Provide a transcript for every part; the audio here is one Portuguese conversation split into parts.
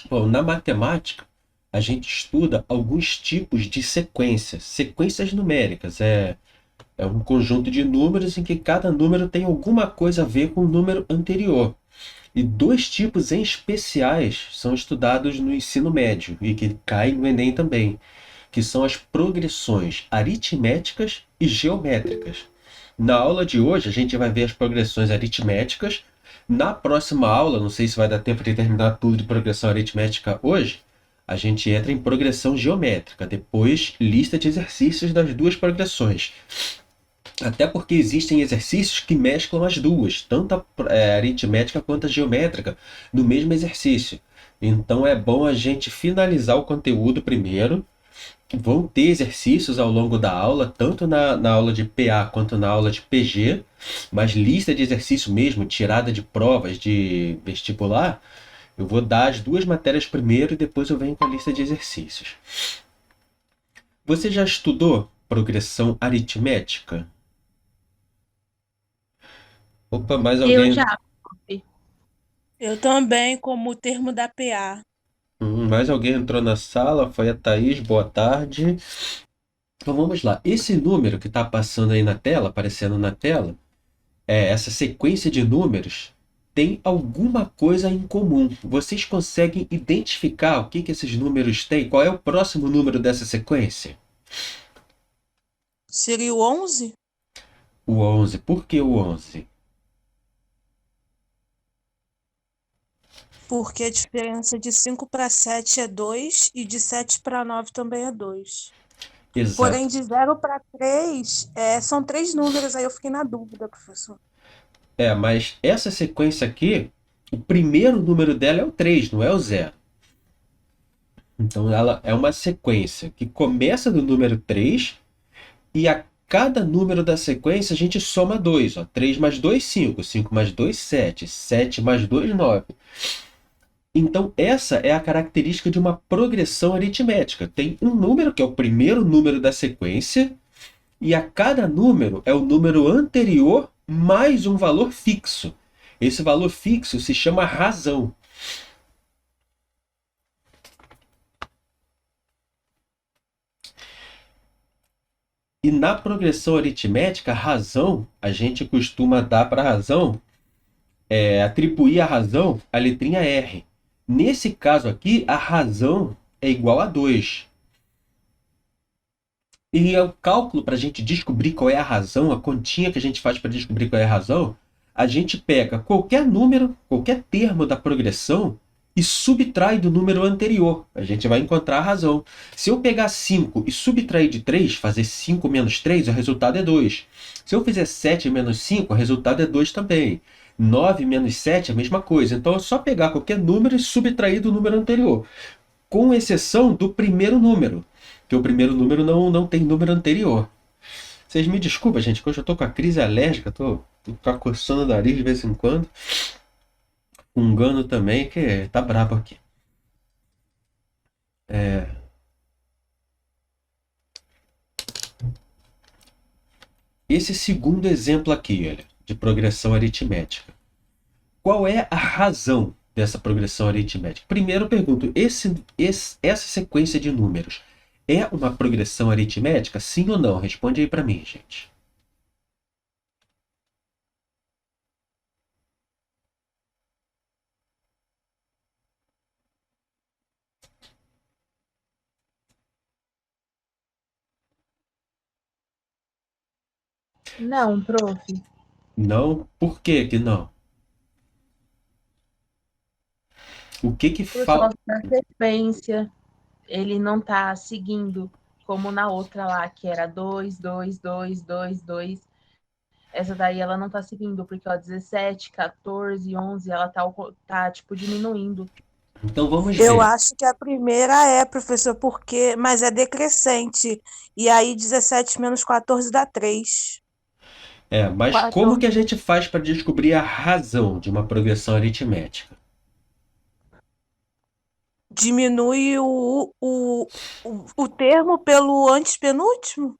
Bom, na matemática, a gente estuda alguns tipos de sequências. Sequências numéricas. É um conjunto de números em que cada número tem alguma coisa a ver com o número anterior. E dois tipos em especiais são estudados no ensino médio e que caem no Enem também, que são as progressões aritméticas e geométricas. Na aula de hoje, a gente vai ver as progressões aritméticas. Na próxima aula, não sei se vai dar tempo de terminar tudo de progressão aritmética hoje, a gente entra em progressão geométrica, depois lista de exercícios das duas progressões. Até porque existem exercícios que mesclam as duas, tanto a aritmética quanto a geométrica, no mesmo exercício. Então é bom a gente finalizar o conteúdo primeiro. Vão ter exercícios ao longo da aula, tanto na aula de PA quanto na aula de PG, mas lista de exercício mesmo, tirada de provas de vestibular, eu vou dar as duas matérias primeiro e depois eu venho com a lista de exercícios. Você já estudou progressão aritmética? Opa, mais Eu alguém? já. Prof. Eu também, como o termo da PA. Mais alguém entrou na sala? Foi a Thaís, boa tarde. Então vamos lá. Esse número que está passando aí na tela, aparecendo na tela, essa sequência de números tem alguma coisa em comum. Vocês conseguem identificar o que esses números têm? Qual é o próximo número dessa sequência? Seria o 11? O 11. Por que o 11? Porque a diferença de 5 para 7 é 2 e de 7 para 9 também é 2. Porém, Exato. de 0 para 3 são três números, aí eu fiquei na dúvida, professor. Mas essa sequência aqui, o primeiro número dela é o 3, não é o 0. Então ela é uma sequência que começa do número 3 e a cada número da sequência a gente soma 2. 3 mais 2, 5. 5 mais 2, 7. 7 mais 2, 9. Então, essa é a característica de uma progressão aritmética. Tem um número, que é o primeiro número da sequência, e a cada número é o número anterior mais um valor fixo. Esse valor fixo se chama razão. E na progressão aritmética, a razão, a gente costuma dar para a razão, atribuir a razão a letrinha R. Nesse caso aqui, a razão é igual a 2. E o cálculo para a gente descobrir qual é a razão, a continha que a gente faz para descobrir qual é a razão, a gente pega qualquer número, qualquer termo da progressão e subtrai do número anterior. A gente vai encontrar a razão. Se eu pegar 5 e subtrair de 3, fazer 5 menos 3, o resultado é 2. Se eu fizer 7 menos 5, o resultado é 2 também. 9 menos 7 é a mesma coisa. Então é só pegar qualquer número e subtrair do número anterior, com exceção do primeiro número, que o primeiro número não tem número anterior. Vocês me desculpem, gente, que hoje eu tô com a crise alérgica, tô coçando o nariz de vez em quando, fungando também, que tá brabo aqui. Esse segundo exemplo aqui, olha, de progressão aritmética. Qual é a razão dessa progressão aritmética? Primeiro eu pergunto, essa sequência de números é uma progressão aritmética? Sim ou não? Responde aí para mim, gente. Não, prof. Não? Por que que não? O que que Por falta? causa da sequência, ele não tá seguindo como na outra lá, que era 2, 2, 2, 2, 2. Essa daí ela não tá seguindo, porque ó, 17, 14, 11, ela tá tipo diminuindo. Então vamos Eu ver. acho que a primeira professor, mas é decrescente. E aí 17 menos 14 dá 3. Mas como 14. que a gente faz para descobrir a razão de uma progressão aritmética? Diminui o termo pelo antepenúltimo?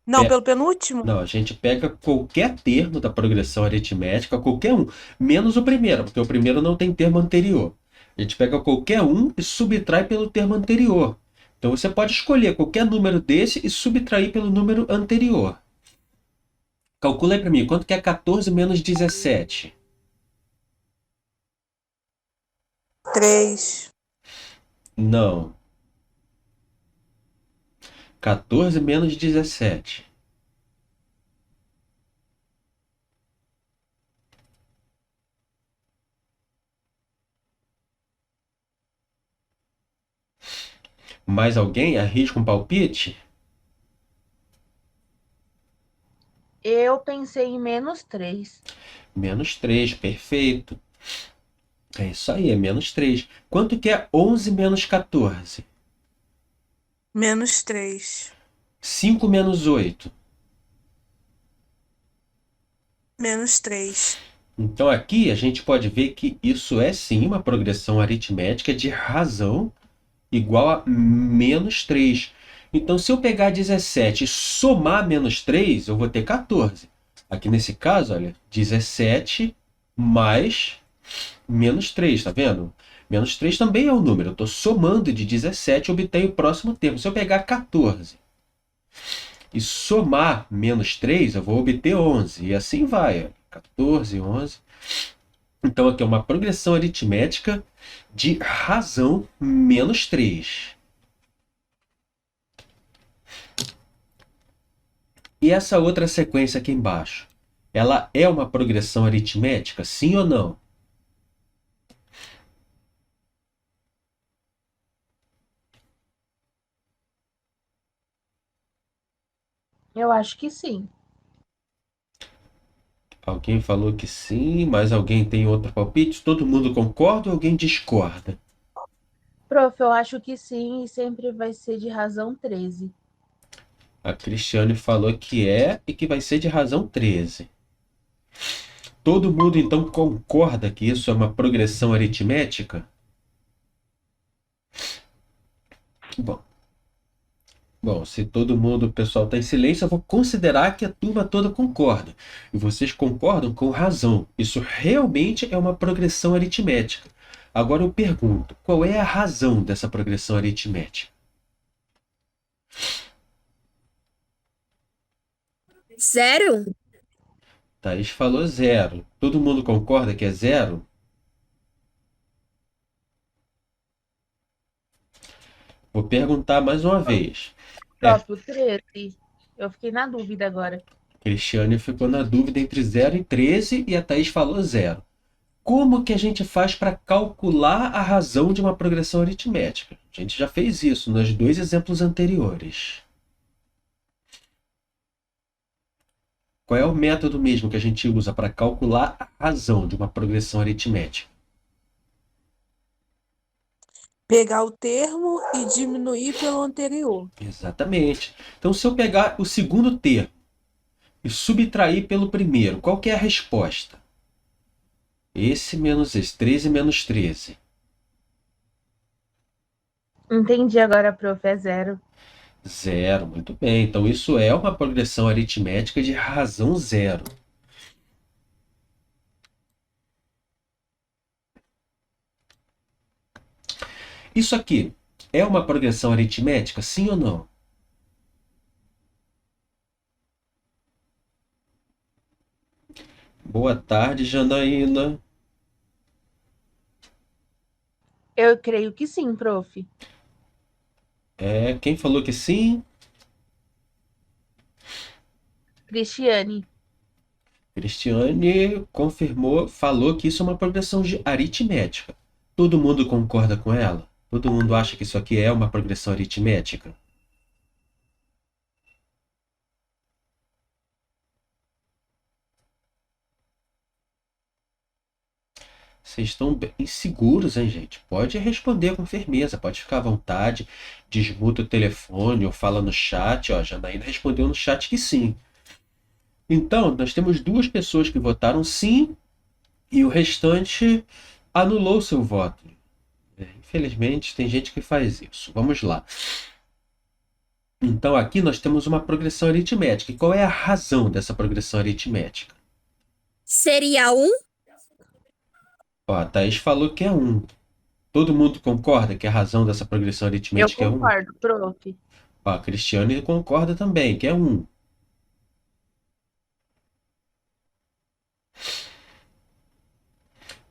Não, Pe- pelo penúltimo? Não, a gente pega qualquer termo da progressão aritmética, qualquer um, menos o primeiro, porque o primeiro não tem termo anterior. A gente pega qualquer um e subtrai pelo termo anterior. Então você pode escolher qualquer número desse e subtrair pelo número anterior. Calcula aí para mim, quanto que é 14 menos 17? 3. Não. 14 menos 17. Mais alguém? Arrisca um palpite? Eu pensei em -3. Menos 3, perfeito. É isso aí, é menos 3. Quanto que é 11 menos 14? -3. 5 menos 8. -3. Então aqui a gente pode ver que isso é sim uma progressão aritmética de razão igual a menos 3. Então se eu pegar 17 e somar menos 3, eu vou ter 14. Aqui nesse caso, olha, 17 mais menos 3, tá vendo? Menos 3 também é um número. Eu estou somando de 17 e obtenho o próximo termo. Se eu pegar 14 e somar menos 3, eu vou obter 11. E assim vai. Ó. 14, 11. Então aqui é uma progressão aritmética de razão menos 3. E essa outra sequência aqui embaixo, ela é uma progressão aritmética, sim ou não? Eu acho que sim. Alguém falou que sim, mas alguém tem outro palpite? Todo mundo concorda ou alguém discorda? Prof, eu acho que sim e sempre vai ser de razão 13. A Cristiane falou que é e que vai ser de razão 13. Todo mundo então concorda que isso é uma progressão aritmética? Bom, se todo mundo, o pessoal está em silêncio, eu vou considerar que a turma toda concorda. E vocês concordam com razão. Isso realmente é uma progressão aritmética. Agora eu pergunto, qual é a razão dessa progressão aritmética? 0? Thaís falou 0. Todo mundo concorda que é 0? Vou perguntar mais uma vez. Prof, o 13. Eu fiquei na dúvida agora. Cristiane ficou na dúvida entre 0 e 13 e a Thaís falou 0. Como que a gente faz para calcular a razão de uma progressão aritmética? A gente já fez isso nos dois exemplos anteriores. Qual é o método mesmo que a gente usa para calcular a razão de uma progressão aritmética? Pegar o termo e diminuir pelo anterior. Exatamente. Então, se eu pegar o segundo termo e subtrair pelo primeiro, qual que é a resposta? Esse menos esse, 13 menos 13. Entendi agora, prof, é 0. 0, muito bem. Então, isso é uma progressão aritmética de razão 0. Isso aqui é uma progressão aritmética, sim ou não? Boa tarde, Janaína. Eu creio que sim, prof. Quem falou que sim? Cristiane. Cristiane confirmou, falou que isso é uma progressão aritmética. Todo mundo concorda com ela? Todo mundo acha que isso aqui é uma progressão aritmética? Vocês estão bem inseguros, hein, gente? Pode responder com firmeza, pode ficar à vontade, desmuta o telefone ou fala no chat. Ó, a Janaína respondeu no chat que sim. Então, nós temos duas pessoas que votaram sim e o restante anulou seu voto. Infelizmente, tem gente que faz isso. Vamos lá. Então, aqui nós temos uma progressão aritmética. E qual é a razão dessa progressão aritmética? Seria 1? Ó, a Thaís falou que é 1. Todo mundo concorda que a razão dessa progressão Eu aritmética é 1? concordo, prof. Ó, a Cristiane concorda também, que é 1.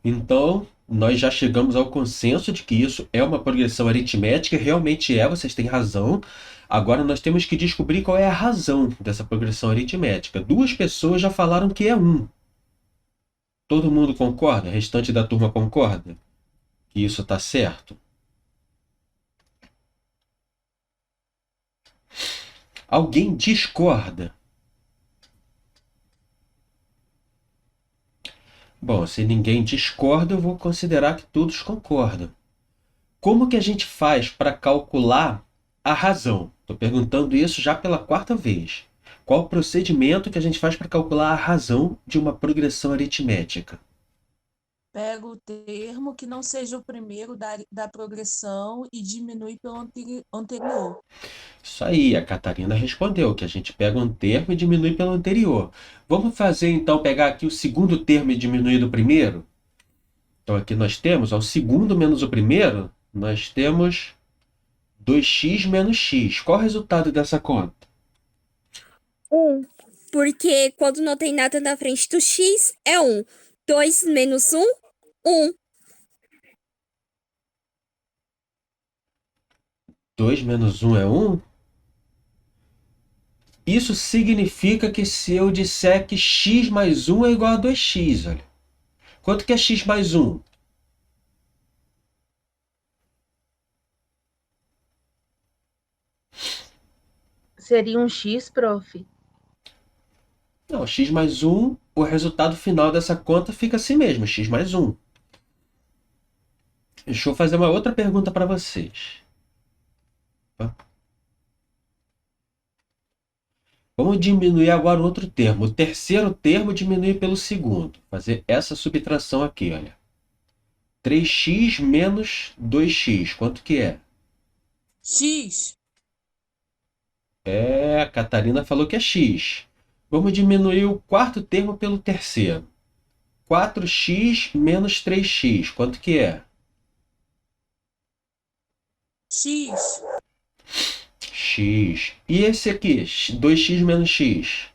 Então, nós já chegamos ao consenso de que isso é uma progressão aritmética, realmente é, vocês têm razão. Agora nós temos que descobrir qual é a razão dessa progressão aritmética. 2 pessoas já falaram que é 1. Todo mundo concorda? O restante da turma concorda? Que isso está certo? Alguém discorda? Bom, se ninguém discorda, eu vou considerar que todos concordam. Como que a gente faz para calcular a razão? Estou perguntando isso já pela 4ª vez. Qual o procedimento que a gente faz para calcular a razão de uma progressão aritmética? Pega o termo que não seja o primeiro da progressão e diminui pelo anterior. Isso aí, a Catarina respondeu, que a gente pega um termo e diminui pelo anterior. Vamos fazer então, pegar aqui o segundo termo e diminuir do primeiro? Então aqui nós temos, ao segundo menos o primeiro, nós temos 2x menos x. Qual o resultado dessa conta? 1. Porque quando não tem nada na frente do x, é 1. 2 menos 1, 1. 2 menos 1 é 1? Isso significa que se eu disser que x mais 1 é igual a 2x, olha. Quanto que é x mais 1? Seria um X, prof. Não, x mais 1, o resultado final dessa conta fica assim mesmo, x mais 1. Deixa eu fazer uma outra pergunta para vocês. Vamos diminuir agora o outro termo. O terceiro termo diminui pelo segundo. Fazer essa subtração aqui, olha. 3x menos 2x. Quanto que é? X. A Catarina falou que é x. Vamos diminuir o quarto termo pelo terceiro. 4x menos 3x. Quanto que é? X. X. E esse aqui? 2x menos x.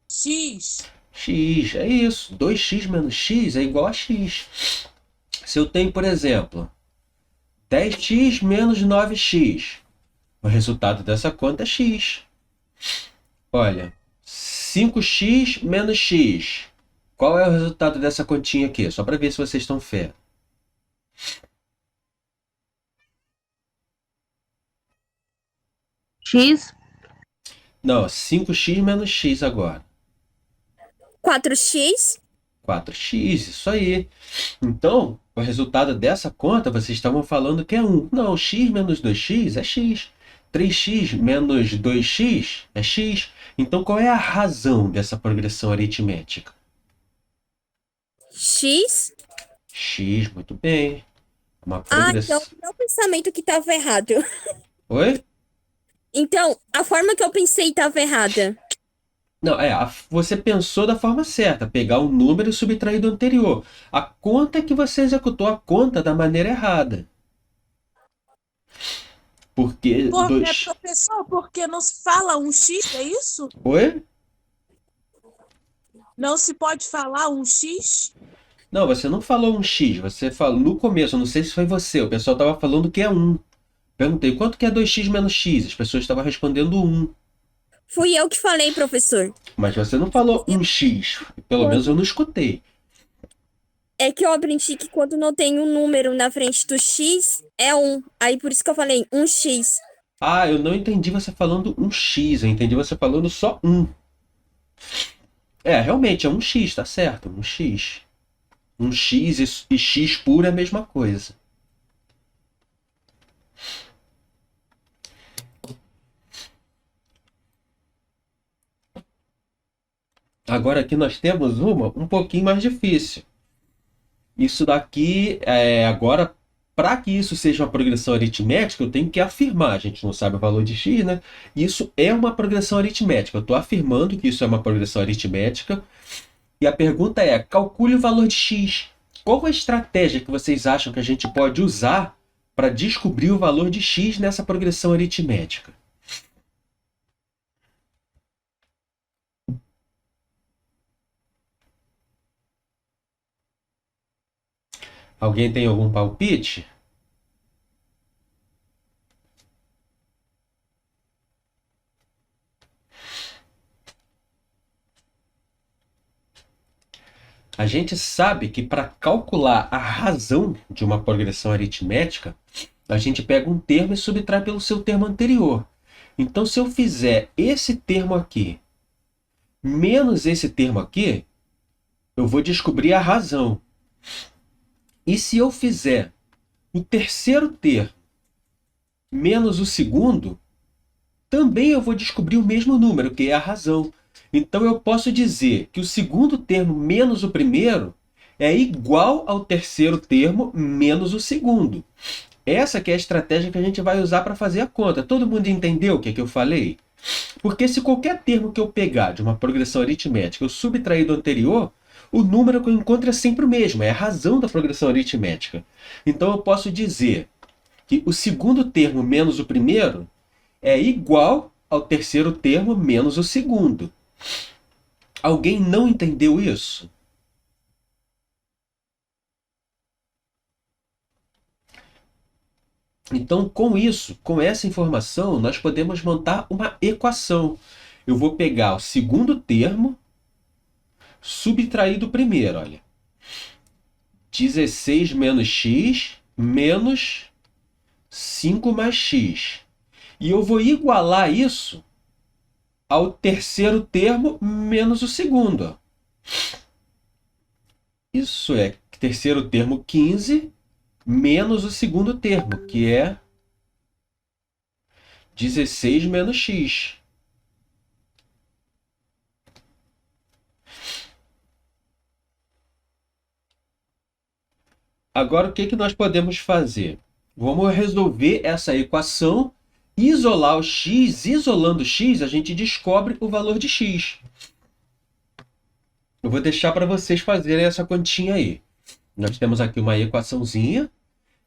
X. X, é isso. 2x menos x é igual a x. Se eu tenho, por exemplo, 10x menos 9x, o resultado dessa conta é x. Olha, 5x menos x. Qual é o resultado dessa continha aqui? Só para ver se vocês estão fé. X, Não, 5x menos x agora. 4x, 4x, isso aí. Então, o resultado dessa conta, vocês estavam falando que é 1. Não, x menos 2x é x. 3x menos 2x é x. Então, qual é a razão dessa progressão aritmética? x. X, muito bem. Uma Ah, progressão... então meu pensamento que estava errado. Oi? Então, a forma que eu pensei estava errada. Não, você pensou da forma certa, pegar um número e subtrair do anterior. A conta é que você executou a conta da maneira errada. Porque Professor, porque não se fala um X, é isso? Oi? Não se pode falar um X? Não, você não falou um X, você falou no começo, eu não sei se foi você, o pessoal estava falando que é 1. Perguntei, quanto que é 2x menos x? As pessoas estavam respondendo 1. Fui eu que falei, professor. Mas você não falou 1x, pelo menos eu não escutei. É que eu aprendi que quando não tem um número na frente do x, é 1. Aí por isso que eu falei 1x. Ah, eu não entendi você falando 1x, eu entendi você falando só 1. Realmente, é 1x, tá certo, 1x. 1x e x puro é a mesma coisa. Agora aqui nós temos uma um pouquinho mais difícil. Isso daqui, agora, para que isso seja uma progressão aritmética, eu tenho que afirmar. A gente não sabe o valor de x, né? Isso é uma progressão aritmética. Eu estou afirmando que isso é uma progressão aritmética. E a pergunta é, calcule o valor de x. Qual a estratégia que vocês acham que a gente pode usar para descobrir o valor de x nessa progressão aritmética? Alguém tem algum palpite? A gente sabe que para calcular a razão de uma progressão aritmética, a gente pega um termo e subtrai pelo seu termo anterior. Então, se eu fizer esse termo aqui menos esse termo aqui, eu vou descobrir a razão. E se eu fizer o terceiro termo menos o segundo, também eu vou descobrir o mesmo número, que é a razão. Então, eu posso dizer que o segundo termo menos o primeiro é igual ao terceiro termo menos o segundo. Essa que é a estratégia que a gente vai usar para fazer a conta. Todo mundo entendeu o que eu falei? Porque se qualquer termo que eu pegar de uma progressão aritmética eu subtrair do anterior, o número que eu encontro é sempre o mesmo, é a razão da progressão aritmética. Então, eu posso dizer que o segundo termo menos o primeiro é igual ao terceiro termo menos o segundo. Alguém não entendeu isso? Então, com isso, com essa informação, nós podemos montar uma equação. Eu vou pegar o segundo termo, subtrair do primeiro, olha. 16 menos x menos 5 mais x. E eu vou igualar isso ao terceiro termo menos o segundo. Isso é terceiro termo 15 menos o segundo termo, que é 16 menos x. Agora, o que nós podemos fazer? Vamos resolver essa equação, isolar o x. Isolando o x, a gente descobre o valor de x. Eu vou deixar para vocês fazerem essa continha aí. Nós temos aqui uma equaçãozinha.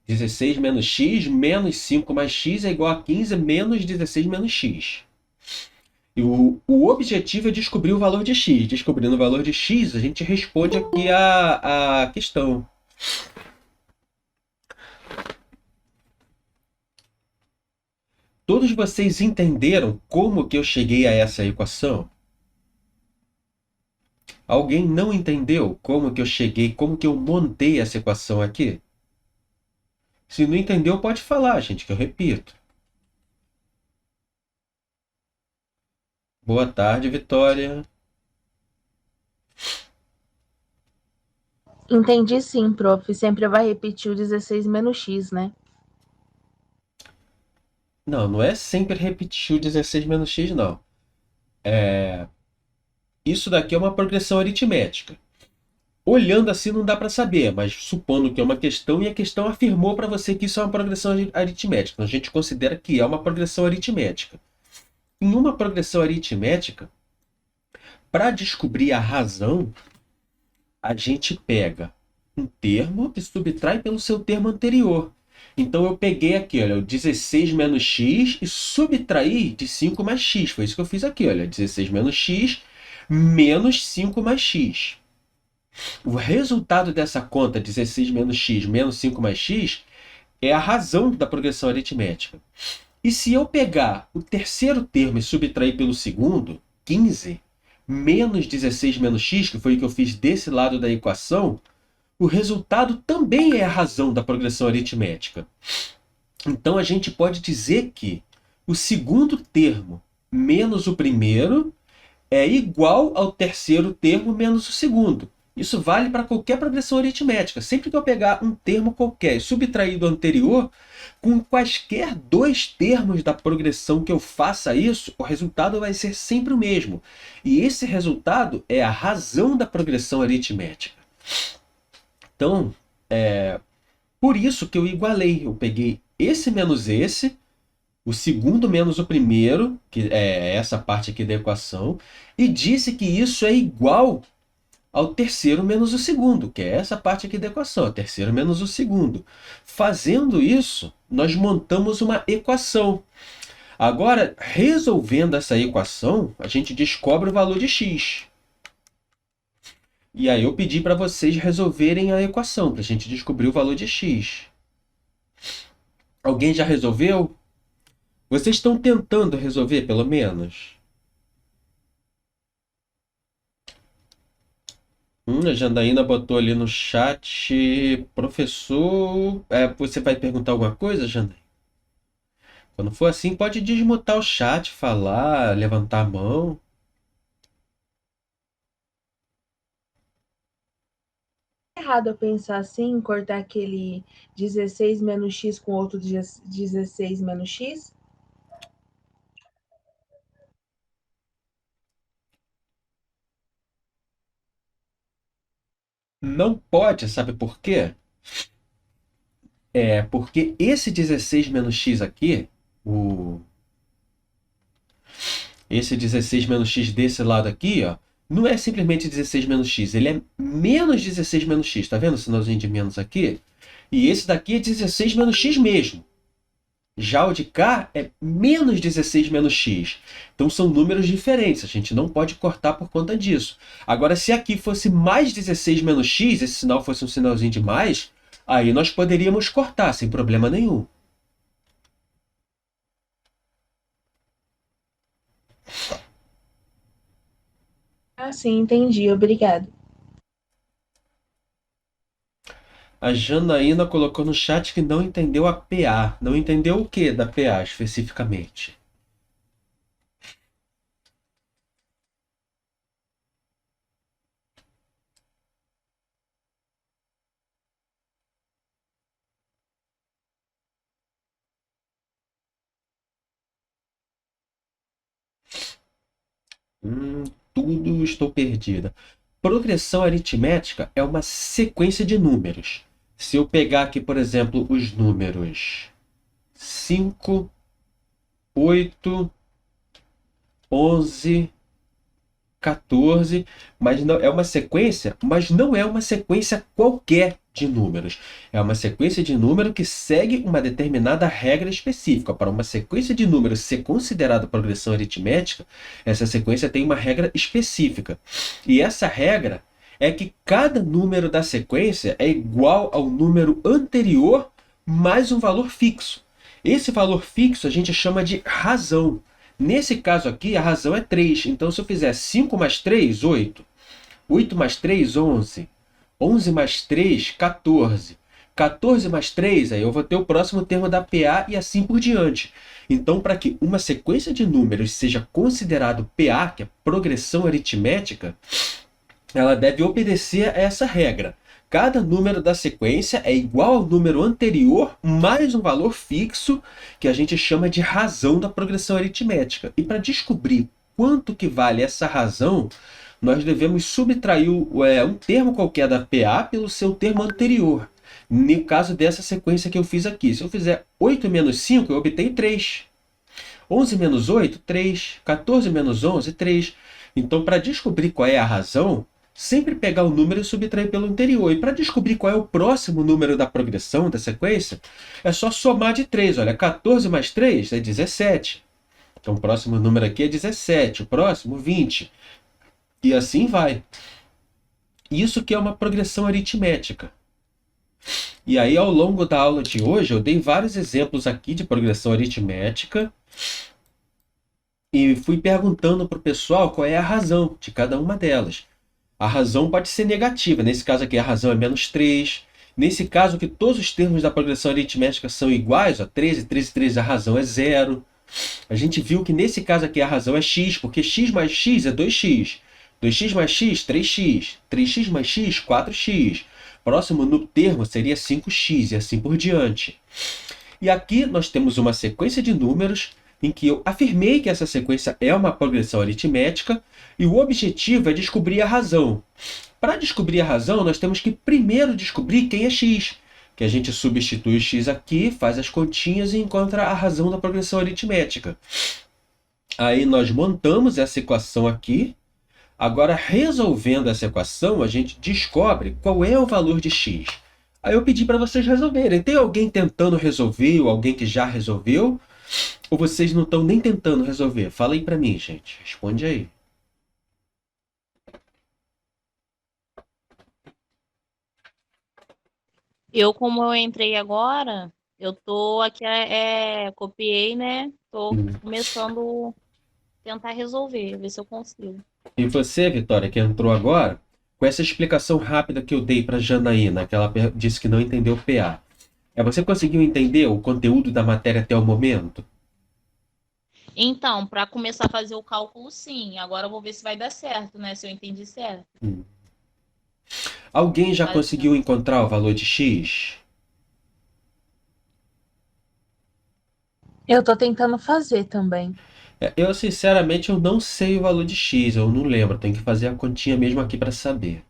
16 menos x menos 5 mais x é igual a 15 menos 16 menos x. E o objetivo é descobrir o valor de x. Descobrindo o valor de x, a gente responde aqui a questão. Todos vocês entenderam como que eu cheguei a essa equação? Alguém não entendeu como que eu cheguei, como que eu montei essa equação aqui? Se não entendeu, pode falar, gente, que eu repito. Boa tarde, Vitória. Entendi sim, prof. Sempre vai repetir o 16 menos x, né? Não, não é sempre repetir o 16 menos x, não. Isso daqui é uma progressão aritmética. Olhando assim não dá para saber, mas supondo que é uma questão e a questão afirmou para você que isso é uma progressão aritmética. Então, a gente considera que é uma progressão aritmética. Em uma progressão aritmética, para descobrir a razão, a gente pega um termo e subtrai pelo seu termo anterior. Então, eu peguei aqui, olha, o 16 menos x e subtraí de 5 mais x. Foi isso que eu fiz aqui, olha, 16 menos x menos 5 mais x. O resultado dessa conta, 16 menos x menos 5 mais x, é a razão da progressão aritmética. E se eu pegar o terceiro termo e subtrair pelo segundo, 15, menos 16 menos x, que foi o que eu fiz desse lado da equação, o resultado também é a razão da progressão aritmética. Então, a gente pode dizer que o segundo termo menos o primeiro é igual ao terceiro termo menos o segundo. Isso vale para qualquer progressão aritmética. Sempre que eu pegar um termo qualquer e subtrair do anterior, com quaisquer dois termos da progressão que eu faça isso, o resultado vai ser sempre o mesmo. E esse resultado é a razão da progressão aritmética. Então, por isso que eu igualei. Eu peguei esse menos esse, o segundo menos o primeiro, que é essa parte aqui da equação, e disse que isso é igual ao terceiro menos o segundo, que é essa parte aqui da equação, o terceiro menos o segundo. Fazendo isso, nós montamos uma equação. Agora, resolvendo essa equação, a gente descobre o valor de x. E aí eu pedi para vocês resolverem a equação, para a gente descobrir o valor de x. Alguém já resolveu? Vocês estão tentando resolver, pelo menos? A Janaína botou ali no chat, professor, você vai perguntar alguma coisa, Janaína? Quando for assim, pode desmutar o chat, falar, levantar a mão. É errado eu pensar assim, cortar aquele 16 menos x com outro 16 menos x? Não pode, sabe por quê? Porque esse 16 menos x aqui, esse 16 menos x desse lado aqui, ó, não é simplesmente 16 menos x, ele é menos 16 menos x. Tá vendo o sinalzinho de menos aqui? E esse daqui é 16 menos x mesmo. Já o de cá é menos 16 menos x. Então são números diferentes, a gente não pode cortar por conta disso. Agora, se aqui fosse mais 16 menos x, esse sinal fosse um sinalzinho de mais, aí nós poderíamos cortar sem problema nenhum. Ah, sim, entendi. Obrigado. A Janaína colocou no chat que não entendeu a PA. Não entendeu o que da PA especificamente? Tudo estou perdida. Progressão aritmética é uma sequência de números. Se eu pegar aqui, por exemplo, os números 5, 8, 11, 14, mas não é uma sequência, mas não é uma sequência qualquer de números. É uma sequência de números que segue uma determinada regra específica. Para uma sequência de números ser considerada progressão aritmética, essa sequência tem uma regra específica. E essa regra é que cada número da sequência é igual ao número anterior mais um valor fixo. Esse valor fixo a gente chama de razão. Nesse caso aqui, a razão é 3. Então, se eu fizer 5 mais 3, 8. 8 mais 3, 11. 11 mais 3, 14. 14 mais 3, aí eu vou ter o próximo termo da PA e assim por diante. Então, para que uma sequência de números seja considerado PA, que é progressão aritmética, ela deve obedecer a essa regra. Cada número da sequência é igual ao número anterior mais um valor fixo que a gente chama de razão da progressão aritmética. E para descobrir quanto que vale essa razão, nós devemos subtrair um termo qualquer da PA pelo seu termo anterior. No caso dessa sequência que eu fiz aqui, se eu fizer 8 menos 5, eu obtenho 3. 11 menos 8, 3. 14 menos 11, 3. Então, para descobrir qual é a razão, sempre pegar o número e subtrair pelo anterior. E para descobrir qual é o próximo número da progressão, da sequência, é só somar de 3. Olha, 14 mais 3 é 17. Então, o próximo número aqui é 17. O próximo, 20. E assim vai. Isso que é uma progressão aritmética. E aí, ao longo da aula de hoje, eu dei vários exemplos aqui de progressão aritmética e fui perguntando para o pessoal qual é a razão de cada uma delas. A razão pode ser negativa. Nesse caso aqui, a razão é menos 3. Nesse caso que todos os termos da progressão aritmética são iguais, ó, 13, 13, 13, a razão é 0. A gente viu que nesse caso aqui a razão é x, porque x mais x é 2x. 2x mais x, 3x. 3x mais x, 4x. Próximo no termo seria 5x e assim por diante. E aqui nós temos uma sequência de números em que eu afirmei que essa sequência é uma progressão aritmética e o objetivo é descobrir a razão. Para descobrir a razão, nós temos que primeiro descobrir quem é x, que a gente substitui o x aqui, faz as continhas e encontra a razão da progressão aritmética. Aí nós montamos essa equação aqui. Agora, resolvendo essa equação, a gente descobre qual é o valor de x. Aí eu pedi para vocês resolverem. Tem alguém tentando resolver ou alguém que já resolveu? Ou vocês não estão nem tentando resolver? Fala aí para mim, gente. Responde aí. Eu, como eu entrei agora, eu tô aqui, copiei, né? Tô começando a tentar resolver, ver se eu consigo. E você, Vitória, que entrou agora, com essa explicação rápida que eu dei para Janaína, que ela disse que não entendeu o PA, você conseguiu entender o conteúdo da matéria até o momento? Então, para começar a fazer o cálculo, sim. Agora eu vou ver se vai dar certo, né? Se eu entendi certo. Alguém já Mas- conseguiu encontrar o valor de x? Eu tô tentando fazer também. Eu, sinceramente, eu não sei o valor de x, eu não lembro. Tem que fazer a continha mesmo aqui para saber.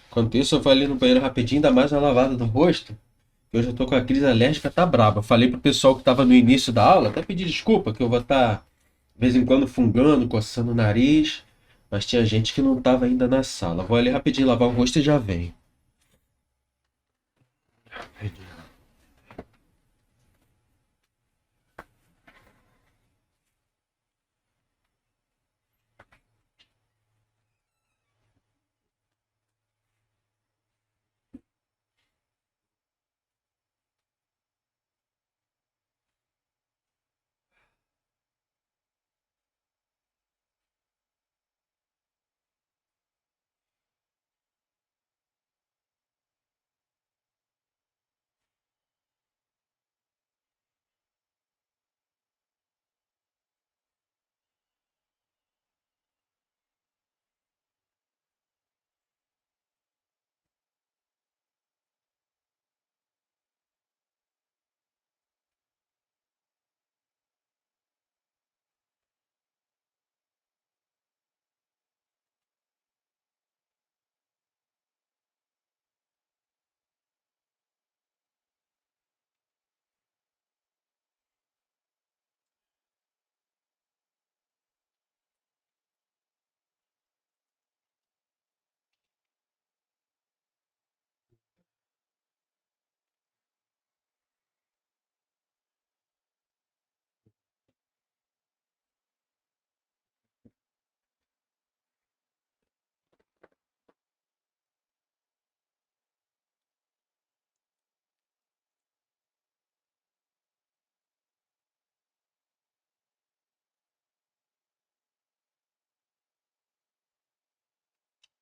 Enquanto isso, eu vou ali no banheiro rapidinho, dar mais uma lavada no rosto. Que hoje eu tô com a crise alérgica, tá braba. Falei pro pessoal que tava no início da aula, até pedir desculpa, que eu vou estar, de vez em quando, fungando, coçando o nariz. Mas tinha gente que não tava ainda na sala. Vou ali rapidinho lavar o rosto e já venho.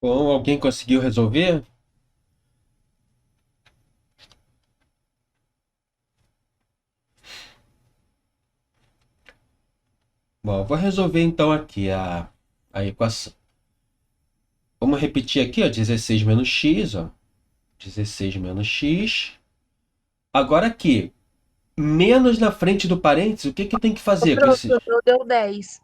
Bom, alguém conseguiu resolver? Bom, eu vou resolver então aqui a equação. Vamos repetir aqui, ó, 16 menos x, ó. 16 menos x. Agora aqui, menos na frente do parênteses, o que que eu tenho que fazer com esse... Professor, deu 10.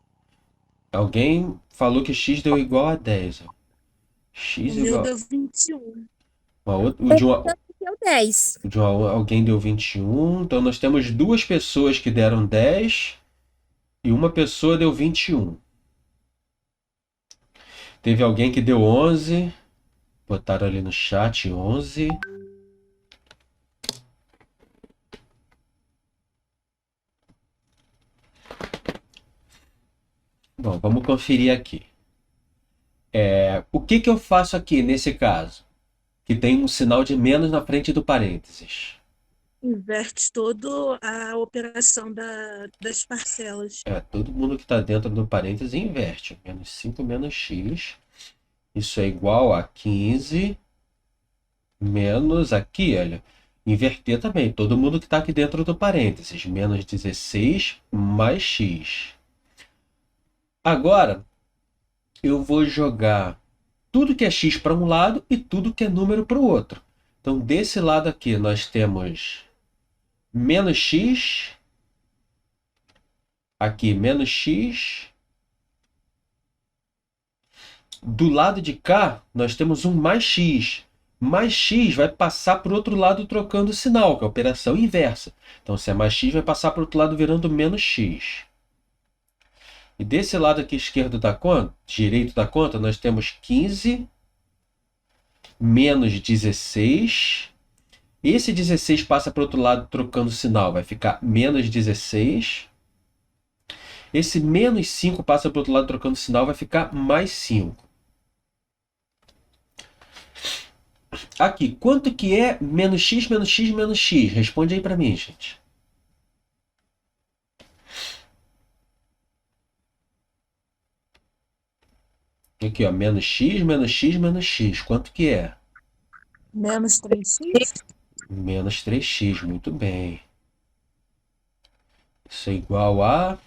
Alguém falou que x deu igual a 10, ó. O X meu igual... deu 21. O de uma... Deu 10. Alguém deu 21. Então nós temos duas pessoas que deram 10 e uma pessoa deu 21. Teve alguém que deu 11. Botaram ali no chat 11. Bom, vamos conferir aqui. O que que eu faço aqui nesse caso? Que tem um sinal de menos na frente do parênteses. Inverte toda a operação das parcelas. Todo mundo que está dentro do parênteses inverte. Menos 5 menos x. Isso é igual a 15 menos aqui, olha. Inverter também. Todo mundo que está aqui dentro do parênteses. Menos 16 mais x. Agora, eu vou jogar tudo que é x para um lado e tudo que é número para o outro. Então, desse lado aqui, nós temos menos x. Aqui, menos x. Do lado de cá, nós temos um mais x. mais x vai passar para o outro lado trocando o sinal, que é a operação inversa. Então, se é mais x, vai passar para o outro lado virando menos x. E desse lado aqui esquerdo da conta, direito da conta, nós temos 15 menos 16. Esse 16 passa para o outro lado trocando o sinal, vai ficar menos 16. Esse menos 5 passa para o outro lado trocando o sinal, vai ficar mais 5. Aqui, quanto que é menos x, menos x, menos x? Responde aí para mim, gente. Aqui, ó, menos x, menos x, menos x. Quanto que é? Menos 3x? Menos 3x, muito bem. Isso é igual a...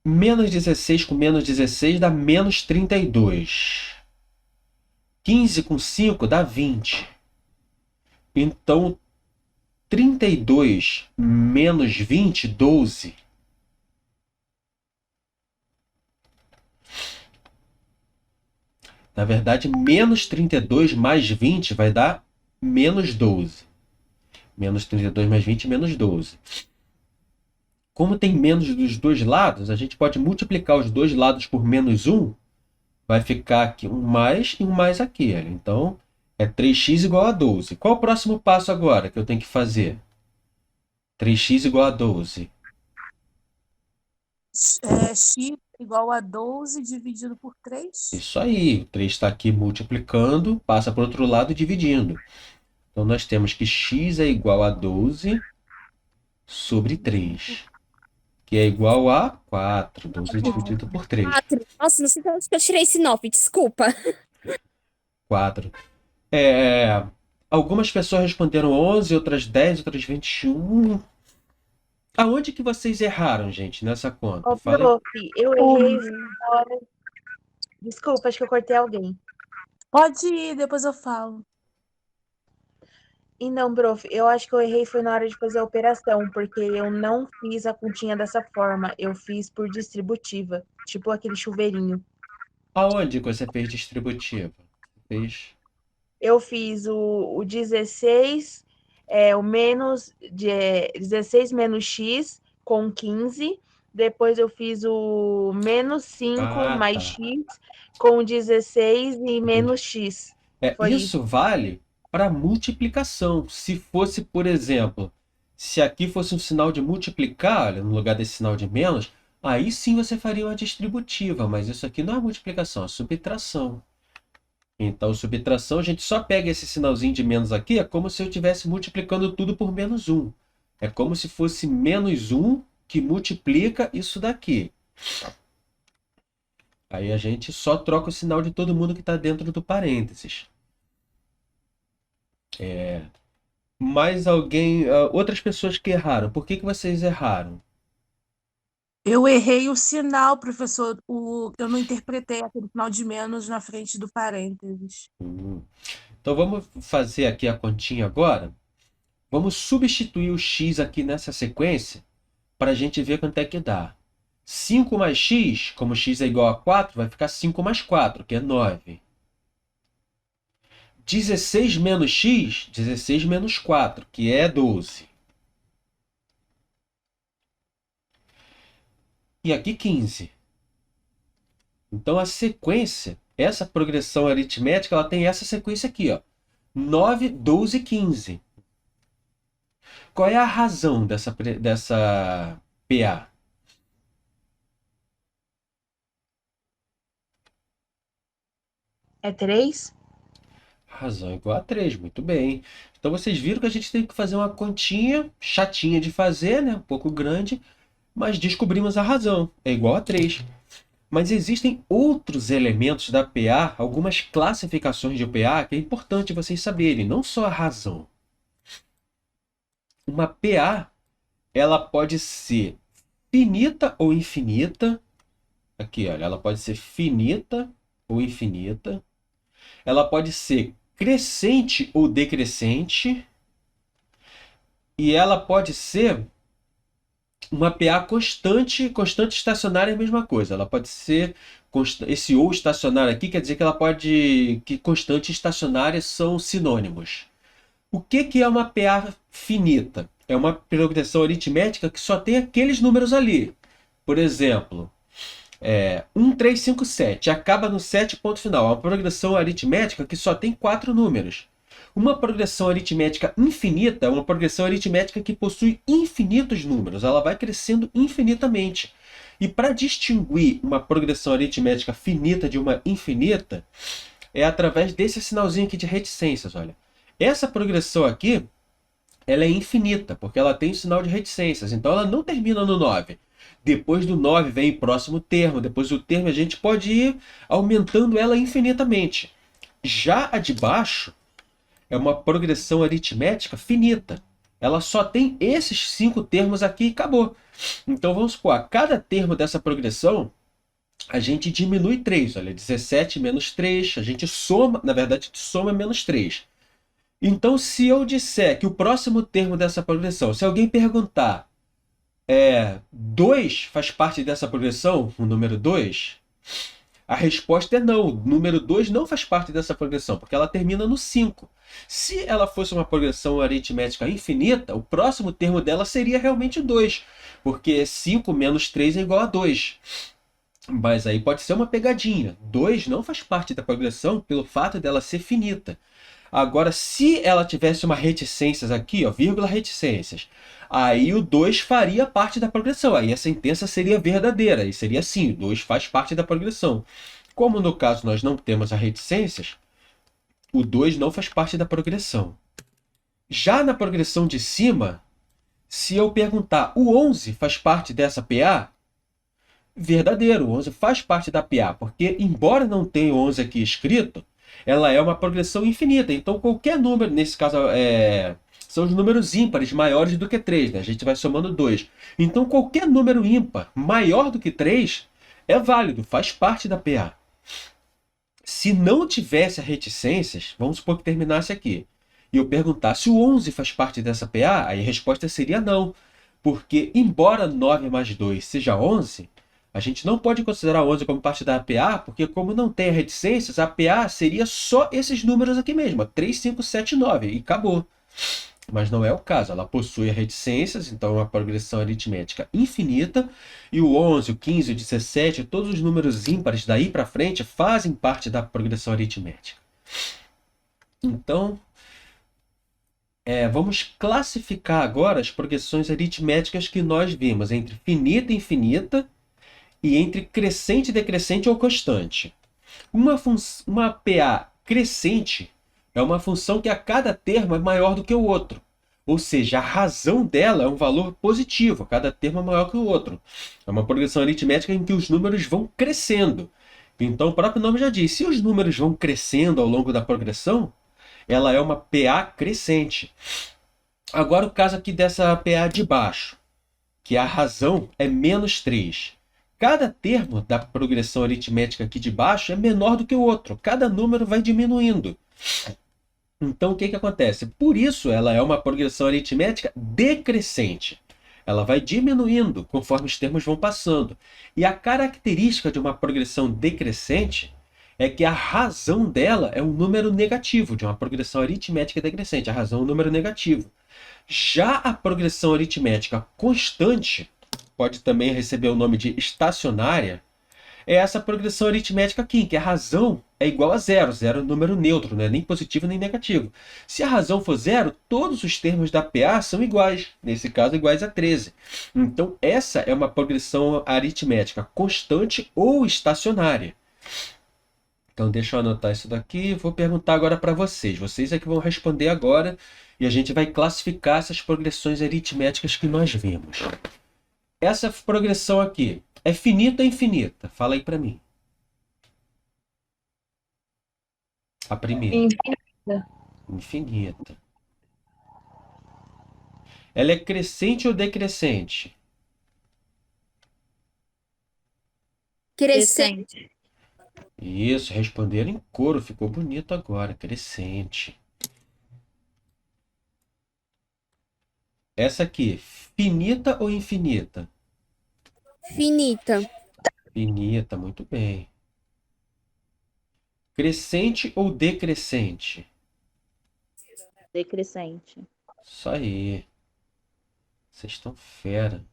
Menos 16 com menos 16 dá menos 32. 15 com 5 dá 20. Então, 32 menos 20, 12. Na verdade, menos 32 mais 20 vai dar menos 12. Menos 32 mais 20, menos 12. Como tem menos dos dois lados, a gente pode multiplicar os dois lados por menos 1. Vai ficar aqui um mais e um mais aqui. Olha. Então, é 3x igual a 12. Qual o próximo passo agora que eu tenho que fazer? 3x igual a 12. X igual a 12 dividido por 3? Isso aí. O 3 está aqui multiplicando, passa para o outro lado dividindo. Então, nós temos que x é igual a 12 sobre 3. Que é igual a 4. 12 dividido por 3. 4. Nossa, não sei de onde que eu tirei esse 9, desculpa. 4. Algumas pessoas responderam 11, outras 10, outras 21. Aonde que vocês erraram, gente, nessa conta? Ô, Fala aí. prof, eu errei na hora. Desculpa, acho que eu cortei alguém. Pode ir, depois eu falo. E não, prof, eu acho que eu errei foi na hora de fazer a operação, porque eu não fiz a continha dessa forma, eu fiz por distributiva, tipo aquele chuveirinho. Aonde que você fez distributiva? Fez... Eu fiz o 16, o menos, 16 menos x com 15, depois eu fiz o menos 5 mais tá. x com 16 e menos x. Foi Isso vale para multiplicação. Se fosse, por exemplo, se aqui fosse um sinal de multiplicar, olha, no lugar desse sinal de menos, aí sim você faria uma distributiva, mas isso aqui não é multiplicação, é subtração. Então, subtração, a gente só pega esse sinalzinho de menos aqui, é como se eu estivesse multiplicando tudo por menos 1. É como se fosse menos 1 que multiplica isso daqui. Aí a gente só troca o sinal de todo mundo que está dentro do parênteses. Mais alguém, outras pessoas que erraram. Por que vocês erraram? Eu errei o sinal, professor. Eu não interpretei aquele sinal de menos na frente do parênteses. Então vamos fazer aqui a continha agora. Vamos substituir o x aqui nessa sequência para a gente ver quanto é que dá. 5 mais x, como x é igual a 4, vai ficar 5 mais 4, que é 9. 16 menos x, 16 menos 4, que é 12. E aqui 15. Então a sequência, essa progressão aritmética, ela tem essa sequência aqui, ó. 9, 12, 15. Qual é a razão dessa PA? É 3? Razão igual a 3, muito bem. Então vocês viram que a gente teve que fazer uma continha chatinha de fazer, né? Um pouco grande, mas descobrimos a razão, é igual a 3. Mas existem outros elementos da PA, algumas classificações de PA, que é importante vocês saberem, não só a razão. Uma PA, ela pode ser finita ou infinita. Aqui, olha, ela pode ser finita ou infinita. Ela pode ser crescente ou decrescente. E ela pode ser Uma PA constante, constante estacionária é a mesma coisa. Ela pode ser esse ou estacionário aqui quer dizer que ela pode que constante e estacionária são sinônimos. O que é uma PA finita? É uma progressão aritmética que só tem aqueles números ali. Por exemplo, 1, 3, 5, 7. Acaba no 7, ponto final. É uma progressão aritmética que só tem 4 números. Uma progressão aritmética infinita é uma progressão aritmética que possui infinitos números. Ela vai crescendo infinitamente. E para distinguir uma progressão aritmética finita de uma infinita, é através desse sinalzinho aqui de reticências. Olha. Essa progressão aqui, ela é infinita, porque ela tem o sinal de reticências. Então ela não termina no 9. Depois do 9 vem o próximo termo. Depois do termo a gente pode ir aumentando ela infinitamente. Já a de baixo é uma progressão aritmética finita. Ela só tem esses 5 termos aqui e acabou. Então vamos supor, a cada termo dessa progressão, a gente diminui 3. Olha, 17 menos 3, a gente soma, na verdade, soma menos 3. Então, se eu disser que o próximo termo dessa progressão, se alguém perguntar, 2 faz parte dessa progressão, o número 2, a resposta é não. O número 2 não faz parte dessa progressão, porque ela termina no 5. Se ela fosse uma progressão aritmética infinita, o próximo termo dela seria realmente 2, porque 5 menos 3 é igual a 2. Mas aí pode ser uma pegadinha. 2 não faz parte da progressão pelo fato dela ser finita. Agora, se ela tivesse uma reticências aqui, ó, vírgula reticências, aí o 2 faria parte da progressão. Aí a sentença seria verdadeira. E seria assim, o 2 faz parte da progressão. Como no caso nós não temos a reticências, o 2 não faz parte da progressão. Já na progressão de cima, se eu perguntar, o 11 faz parte dessa PA? Verdadeiro, o 11 faz parte da PA, porque embora não tenha o 11 aqui escrito, ela é uma progressão infinita. Então qualquer número, nesse caso são os números ímpares maiores do que 3, né? A gente vai somando 2. Então qualquer número ímpar maior do que 3 é válido, faz parte da PA. Se não tivesse reticências, vamos supor que terminasse aqui, e eu perguntasse se o 11 faz parte dessa PA, aí a resposta seria não. Porque embora 9 mais 2 seja 11, a gente não pode considerar 11 como parte da PA, porque como não tem reticências, a PA seria só esses números aqui mesmo, 3, 5, 7, 9, e acabou. Mas não é o caso, ela possui reticências, então é uma progressão aritmética infinita, e o 11, o 15, o 17, todos os números ímpares daí para frente fazem parte da progressão aritmética. Então, vamos classificar agora as progressões aritméticas que nós vimos entre finita e infinita, e entre crescente, decrescente ou constante. Uma PA crescente é uma função que a cada termo é maior do que o outro. Ou seja, a razão dela é um valor positivo, cada termo é maior que o outro. É uma progressão aritmética em que os números vão crescendo. Então o próprio nome já diz, se os números vão crescendo ao longo da progressão, ela é uma PA crescente. Agora o caso aqui dessa PA de baixo, que a razão é menos 3. Cada termo da progressão aritmética aqui de baixo é menor do que o outro. Cada número vai diminuindo. Então, o que acontece? Por isso, ela é uma progressão aritmética decrescente. Ela vai diminuindo conforme os termos vão passando. E a característica de uma progressão decrescente é que a razão dela é um número negativo, de uma progressão aritmética decrescente. A razão é um número negativo. Já a progressão aritmética constante, pode também receber o nome de estacionária, é essa progressão aritmética aqui, em que a razão é igual a zero. Zero é um número neutro, não é nem positivo nem negativo. Se a razão for zero, todos os termos da PA são iguais. Nesse caso, iguais a 13. Então, essa é uma progressão aritmética constante ou estacionária. Então, deixa eu anotar isso daqui. Vou perguntar agora para vocês. Vocês é que vão responder agora. E a gente vai classificar essas progressões aritméticas que nós vimos. Essa progressão aqui é finita ou infinita? Fala aí para mim. A primeira. Infinita. Infinita. Ela é crescente ou decrescente? Crescente. Isso, responderam em coro. Ficou bonito agora. Crescente. Essa aqui, finita ou infinita? Finita. Finita, muito bem. Crescente ou decrescente? Decrescente. Isso aí. Vocês estão fera.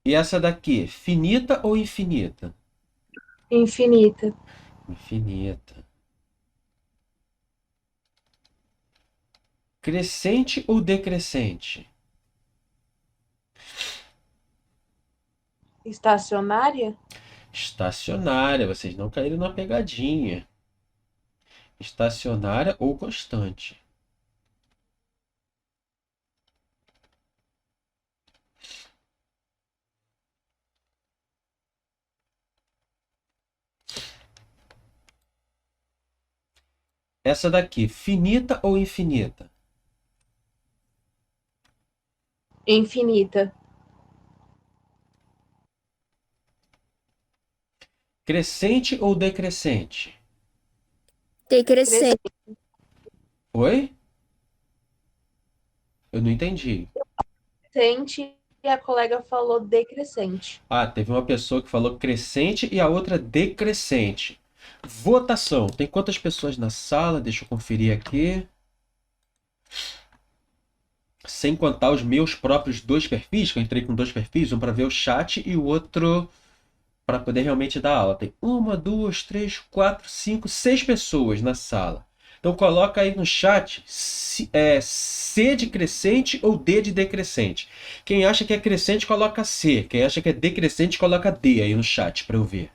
E essa daqui, finita ou infinita? Infinita. Infinita. Crescente ou decrescente? Estacionária? Estacionária, vocês não caíram na pegadinha. Estacionária ou constante? Essa daqui, finita ou infinita? Infinita. Crescente ou decrescente? Decrescente. Oi? Eu não entendi. Crescente e a colega falou decrescente. Ah, teve uma pessoa que falou crescente e a outra decrescente. Votação. Tem quantas pessoas na sala? Deixa eu conferir aqui. Sem contar os meus próprios dois perfis, que eu entrei com dois perfis, um para ver o chat e o outro para poder realmente dar aula. Tem uma, duas, três, quatro, cinco, seis pessoas na sala. Então coloca aí no chat C de crescente ou D de decrescente. Quem acha que é crescente, coloca C. Quem acha que é decrescente, coloca D aí no chat para eu ver.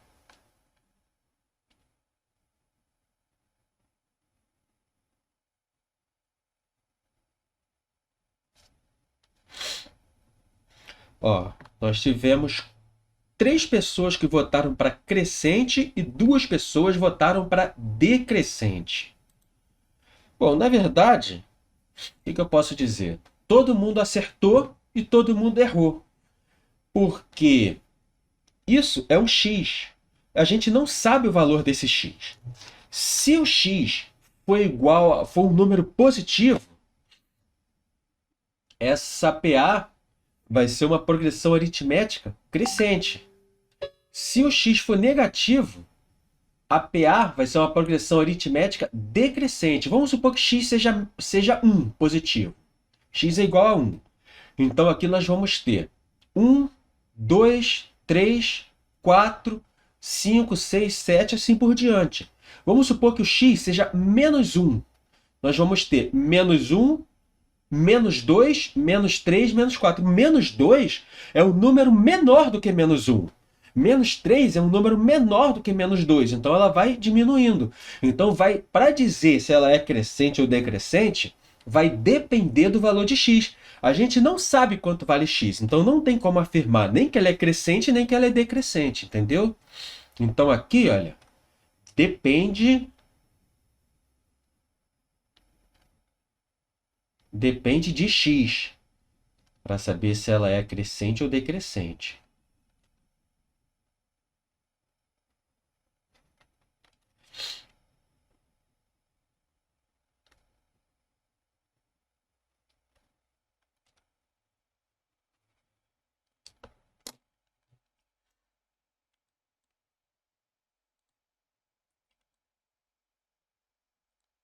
Ó, nós tivemos 3 pessoas que votaram para crescente e 2 pessoas votaram para decrescente. Bom, na verdade, o que eu posso dizer? Todo mundo acertou e todo mundo errou. Porque isso é um x. A gente não sabe o valor desse x. Se o x for um número positivo, essa PA vai ser uma progressão aritmética crescente. Se o x for negativo, a PA vai ser uma progressão aritmética decrescente. Vamos supor que x seja 1 positivo. X é igual a 1. Então aqui nós vamos ter 1, 2, 3, 4, 5, 6, 7, assim por diante. Vamos supor que o x seja menos 1. Nós vamos ter menos 1, menos 2, menos 3, menos 4. Menos 2 é um número menor do que menos 1. Menos 3 é um número menor do que menos 2. Então ela vai diminuindo. Então para dizer se ela é crescente ou decrescente, vai depender do valor de x. A gente não sabe quanto vale x. Então não tem como afirmar nem que ela é crescente, nem que ela é decrescente. Entendeu? Então aqui, olha, depende de x, para saber se ela é crescente ou decrescente.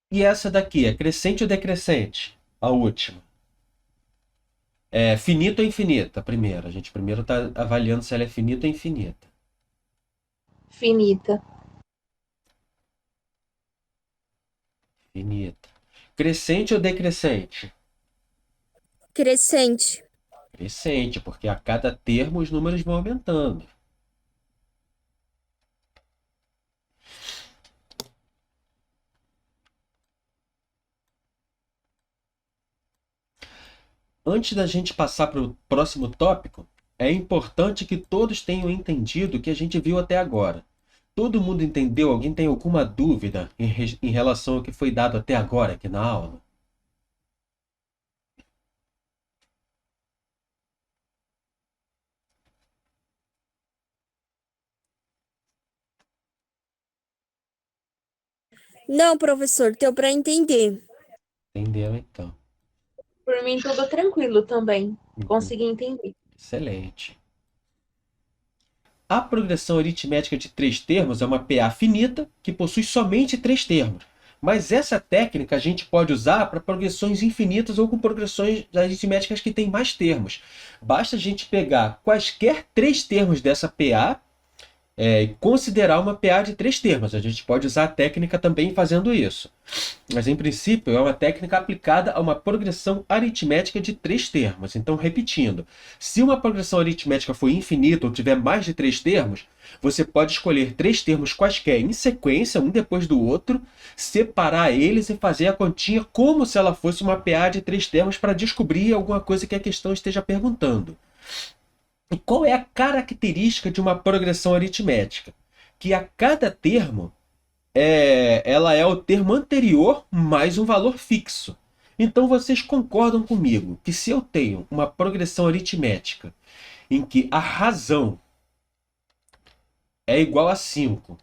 E essa daqui, é crescente ou decrescente? A última. É finita ou infinita? A gente primeiro está avaliando se ela é finita ou infinita. Finita. Finita. Crescente ou decrescente? Crescente. Crescente, porque a cada termo os números vão aumentando. Antes da gente passar para o próximo tópico, é importante que todos tenham entendido o que a gente viu até agora. Todo mundo entendeu? Alguém tem alguma dúvida em relação ao que foi dado até agora aqui na aula? Não, professor, deu para entender. Entendeu, então? Por mim, tudo tranquilo também. Consegui entender. Excelente. A progressão aritmética de 3 termos é uma PA finita que possui somente 3 termos. Mas essa técnica a gente pode usar para progressões infinitas ou com progressões aritméticas que têm mais termos. Basta a gente pegar quaisquer 3 termos dessa PA e considerar uma PA de 3 termos. A gente pode usar a técnica também fazendo isso. Mas, em princípio, é uma técnica aplicada a uma progressão aritmética de 3 termos. Então, repetindo, se uma progressão aritmética for infinita ou tiver mais de 3 termos, você pode escolher 3 termos quaisquer em sequência, um depois do outro, separar eles e fazer a continha como se ela fosse uma PA de 3 termos para descobrir alguma coisa que a questão esteja perguntando. E qual é a característica de uma progressão aritmética? Que a cada termo ela é o termo anterior mais um valor fixo. Então vocês concordam comigo que se eu tenho uma progressão aritmética em que a razão é igual a 5,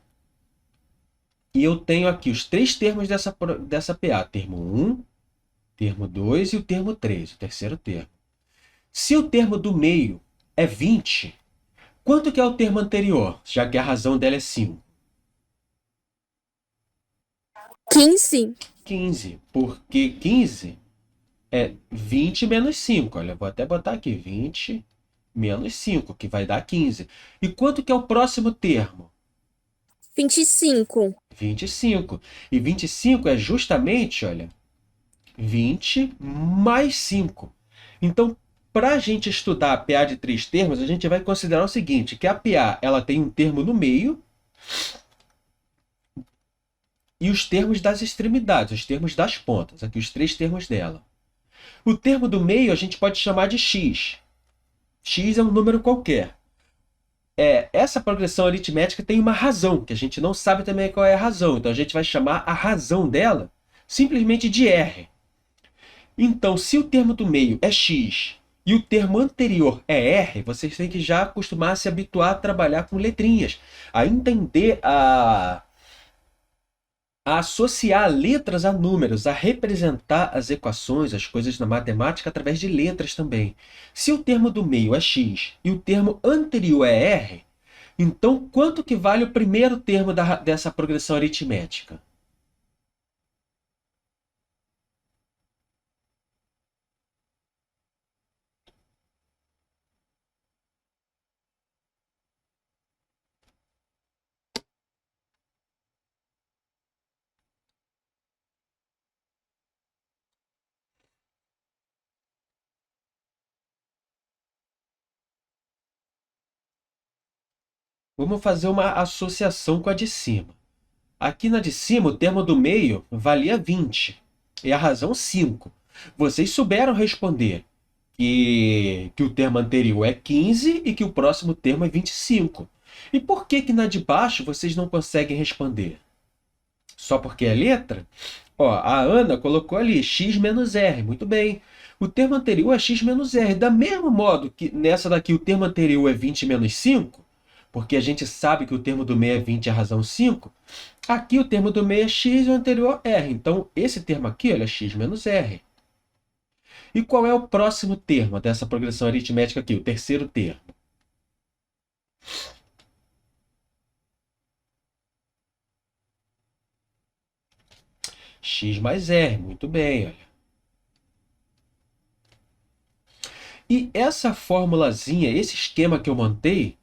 e eu tenho aqui os 3 termos dessa PA, termo 1, termo 2 e o termo 3, o terceiro termo. Se o termo do meio é 20, quanto que é o termo anterior, já que a razão dela é 5? 15. 15, porque 15 é 20 menos 5. Olha, vou até botar aqui, 20 menos 5, que vai dar 15. E quanto que é o próximo termo? 25. 25. E 25 é justamente, olha, 20 mais 5. Então, para a gente estudar a PA de 3 termos, a gente vai considerar o seguinte, que a PA ela tem um termo no meio e os termos das extremidades, os termos das pontas, aqui os 3 termos dela. O termo do meio a gente pode chamar de x. X é um número qualquer. Essa progressão aritmética tem uma razão, que a gente não sabe também qual é a razão. Então a gente vai chamar a razão dela simplesmente de R. Então, se o termo do meio é x e o termo anterior é R, vocês têm que já acostumar a se habituar a trabalhar com letrinhas, a entender a associar letras a números, a representar as equações, as coisas na matemática através de letras também. Se o termo do meio é x e o termo anterior é R, então quanto que vale o primeiro termo dessa progressão aritmética? Vamos fazer uma associação com a de cima. Aqui na de cima, o termo do meio valia 20 e a razão 5. Vocês souberam responder que o termo anterior é 15 e que o próximo termo é 25. E por que na de baixo vocês não conseguem responder? Só porque é letra? Ó, a Ana colocou ali x menos r, muito bem. O termo anterior é x menos r. Da mesmo modo que nessa daqui o termo anterior é 20 menos 5, porque a gente sabe que o termo do meio é 20 e a razão 5, aqui o termo do meio é x e o anterior r. Então, esse termo aqui olha, é x menos r. E qual é o próximo termo dessa progressão aritmética aqui, o terceiro termo? X mais R, muito bem, olha. E essa formulazinha, esse esquema que eu montei,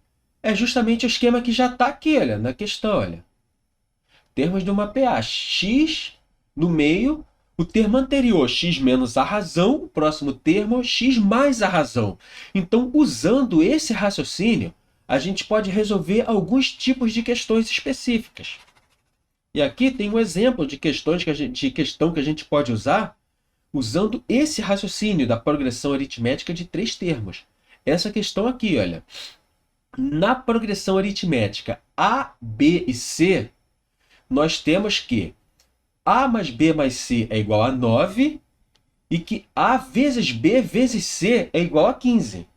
é justamente o esquema que já está aqui, olha, na questão, olha. Termos de uma PA, x no meio, o termo anterior, x menos a razão, o próximo termo, x mais a razão. Então, usando esse raciocínio, a gente pode resolver alguns tipos de questões específicas. E aqui tem um exemplo de questão que a gente pode usar usando esse raciocínio da progressão aritmética de 3 termos. Essa questão aqui, olha. Na progressão aritmética A, B e C, nós temos que A mais B mais C é igual a 9 e que A vezes B vezes C é igual a 15.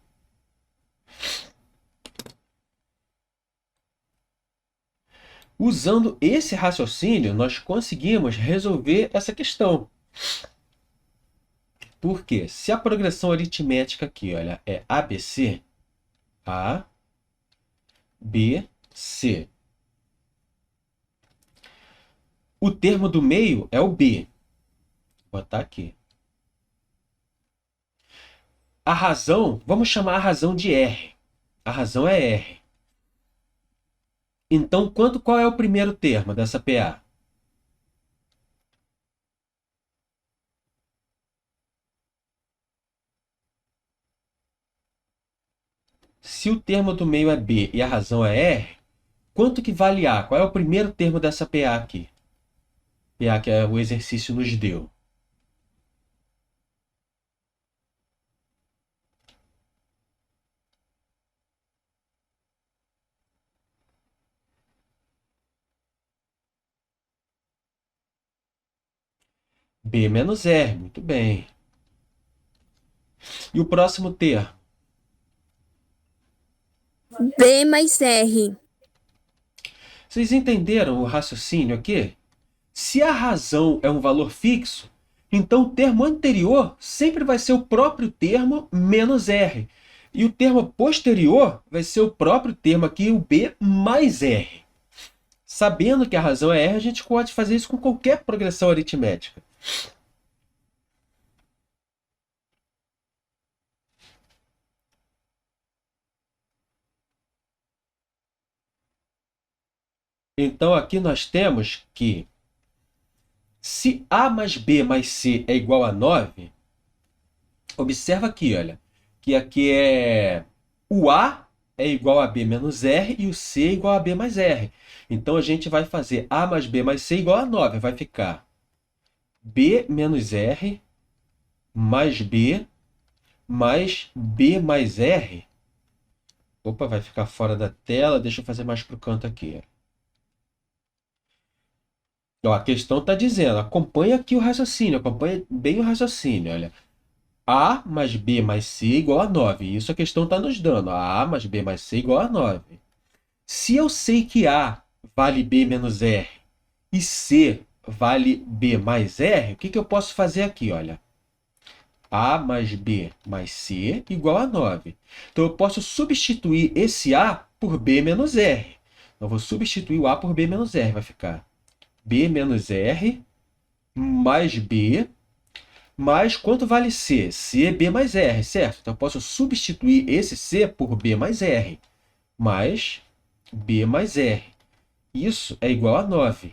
Usando esse raciocínio, nós conseguimos resolver essa questão. Por quê? Se a progressão aritmética aqui, olha, é ABC, A, B, C. O termo do meio é o B. Vou botar aqui. A razão, vamos chamar a razão de R. A razão é R. Então, qual é o primeiro termo dessa PA? Se o termo do meio é B e a razão é R, quanto que vale A? Qual é o primeiro termo dessa PA aqui? PA que o exercício nos deu. B menos R, muito bem. E o próximo termo? B mais R. Vocês entenderam o raciocínio aqui? Se a razão é um valor fixo, então o termo anterior sempre vai ser o próprio termo menos R. E o termo posterior vai ser o próprio termo aqui, o B mais R. Sabendo que a razão é R, a gente pode fazer isso com qualquer progressão aritmética. Então, aqui nós temos que, se A mais B mais C é igual a 9, observa aqui, olha, que aqui é o A é igual a B menos R e o C é igual a B mais R. Então, a gente vai fazer A mais B mais C igual a 9. Vai ficar B menos R mais B mais R. Opa, vai ficar fora da tela. Deixa eu fazer mais para o canto aqui. Ó, a questão está dizendo, acompanha aqui o raciocínio, acompanha bem o raciocínio. Olha, A mais B mais C igual a 9. Isso a questão está nos dando. A mais B mais C igual a 9. Se eu sei que A vale B menos R e C vale B mais R, o que eu posso fazer aqui? Olha, A mais B mais C igual a 9. Então, eu posso substituir esse A por B menos R. Então, eu vou substituir o A por B menos R. Vai ficar B menos R mais B mais quanto vale C? C é B mais R, certo? Então, eu posso substituir esse C por B mais R mais B mais R. Isso é igual a 9.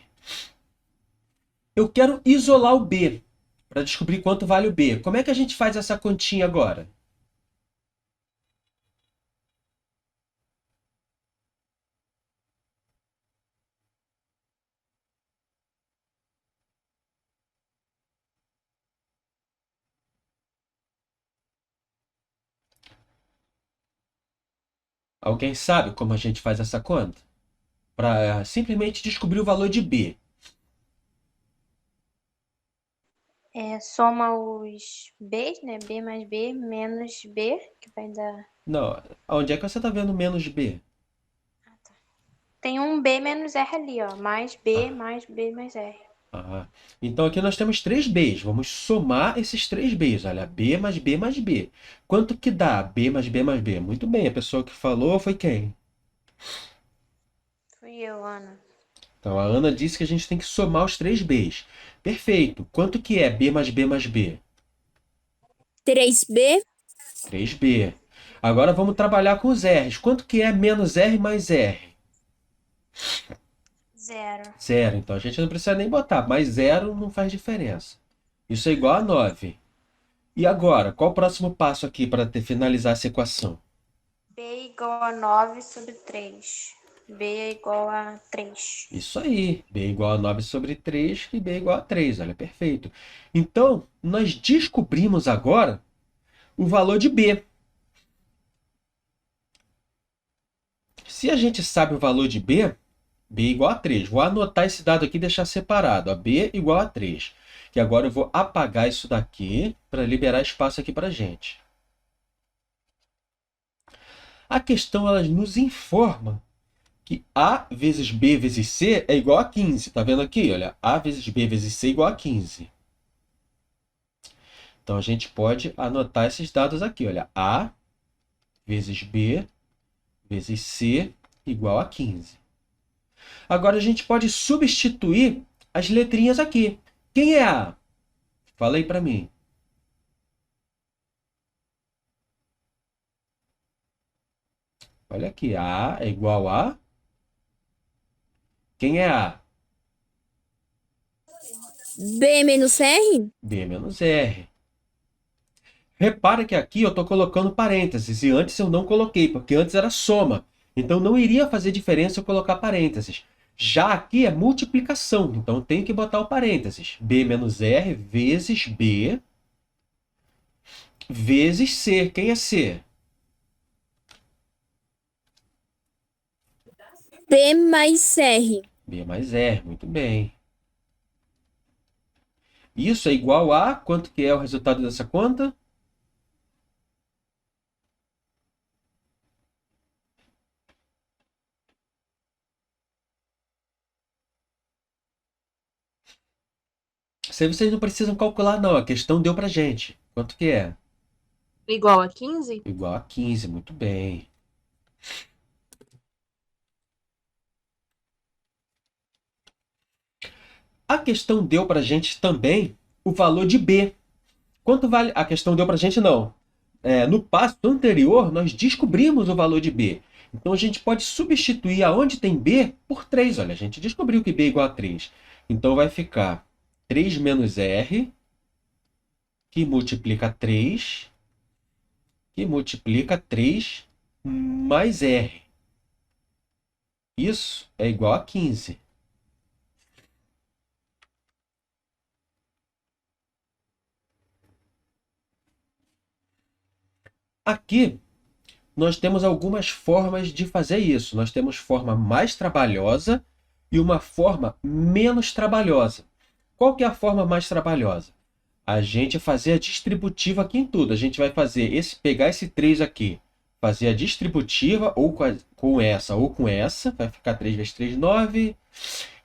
Eu quero isolar o B para descobrir quanto vale o B. Como é que a gente faz essa continha agora? Alguém sabe como a gente faz essa conta? Para simplesmente descobrir o valor de B. Soma os B's, né? B mais B menos B, que vai dar... Não, onde é que você está vendo menos B? Tem um B menos R ali, ó. Mais B mais B mais R. Então aqui nós temos 3 B's. Vamos somar esses 3 B's. Olha, B mais B mais B. Quanto que dá B mais B mais B? Muito bem, a pessoa que falou foi quem? Fui eu, Ana. Então a Ana disse que a gente tem que somar os 3 B's. Perfeito. Quanto que é B mais B mais B? 3B. 3B. Agora vamos trabalhar com os R's. Quanto que é menos R mais R? 0. 0. Então a gente não precisa nem botar. Mais 0 não faz diferença. Isso é igual a 9. E agora, qual o próximo passo aqui para finalizar essa equação? B igual a 9 sobre 3. B é igual a 3. Isso aí. B igual a 9 sobre 3 e B igual a 3. Olha, perfeito. Então, nós descobrimos agora o valor de B. Se a gente sabe o valor de B, B igual a 3. Vou anotar esse dado aqui e deixar separado. Ó, B igual a 3. E agora eu vou apagar isso daqui para liberar espaço aqui para a gente. A questão ela nos informa que A vezes B vezes C é igual a 15. Está vendo aqui? Olha, A vezes B vezes C é igual a 15. Então, a gente pode anotar esses dados aqui. Olha, A vezes B vezes C igual a 15. Agora, a gente pode substituir as letrinhas aqui. Quem é A? Fala aí para mim. Olha aqui, A é igual a... Quem é A? B menos R? B menos R. Repara que aqui eu estou colocando parênteses, e antes eu não coloquei, porque antes era soma. Então, não iria fazer diferença eu colocar parênteses. Já aqui é multiplicação, então eu tenho que botar o parênteses. B menos R vezes B vezes C. Quem é C? B mais R. B mais R, muito bem. Isso é igual a... Quanto que é o resultado dessa conta? Isso aí vocês não precisam calcular, não. A questão deu pra gente. Quanto que é? Igual a 15? Igual a 15, muito bem. A questão deu pra gente também o valor de B. Quanto vale? A questão deu pra gente, não. No passo anterior, nós descobrimos o valor de B. Então, a gente pode substituir aonde tem B por 3. Olha, a gente descobriu que B é igual a 3. Então, vai ficar 3 menos R, que multiplica 3, que multiplica 3 mais R. Isso é igual a 15. Aqui, nós temos algumas formas de fazer isso. Nós temos forma mais trabalhosa e uma forma menos trabalhosa. Qual que é a forma mais trabalhosa? A gente fazer a distributiva aqui em tudo. A gente vai fazer pegar esse 3 aqui, fazer a distributiva ou com essa ou com essa. Vai ficar 3 vezes 3, 9.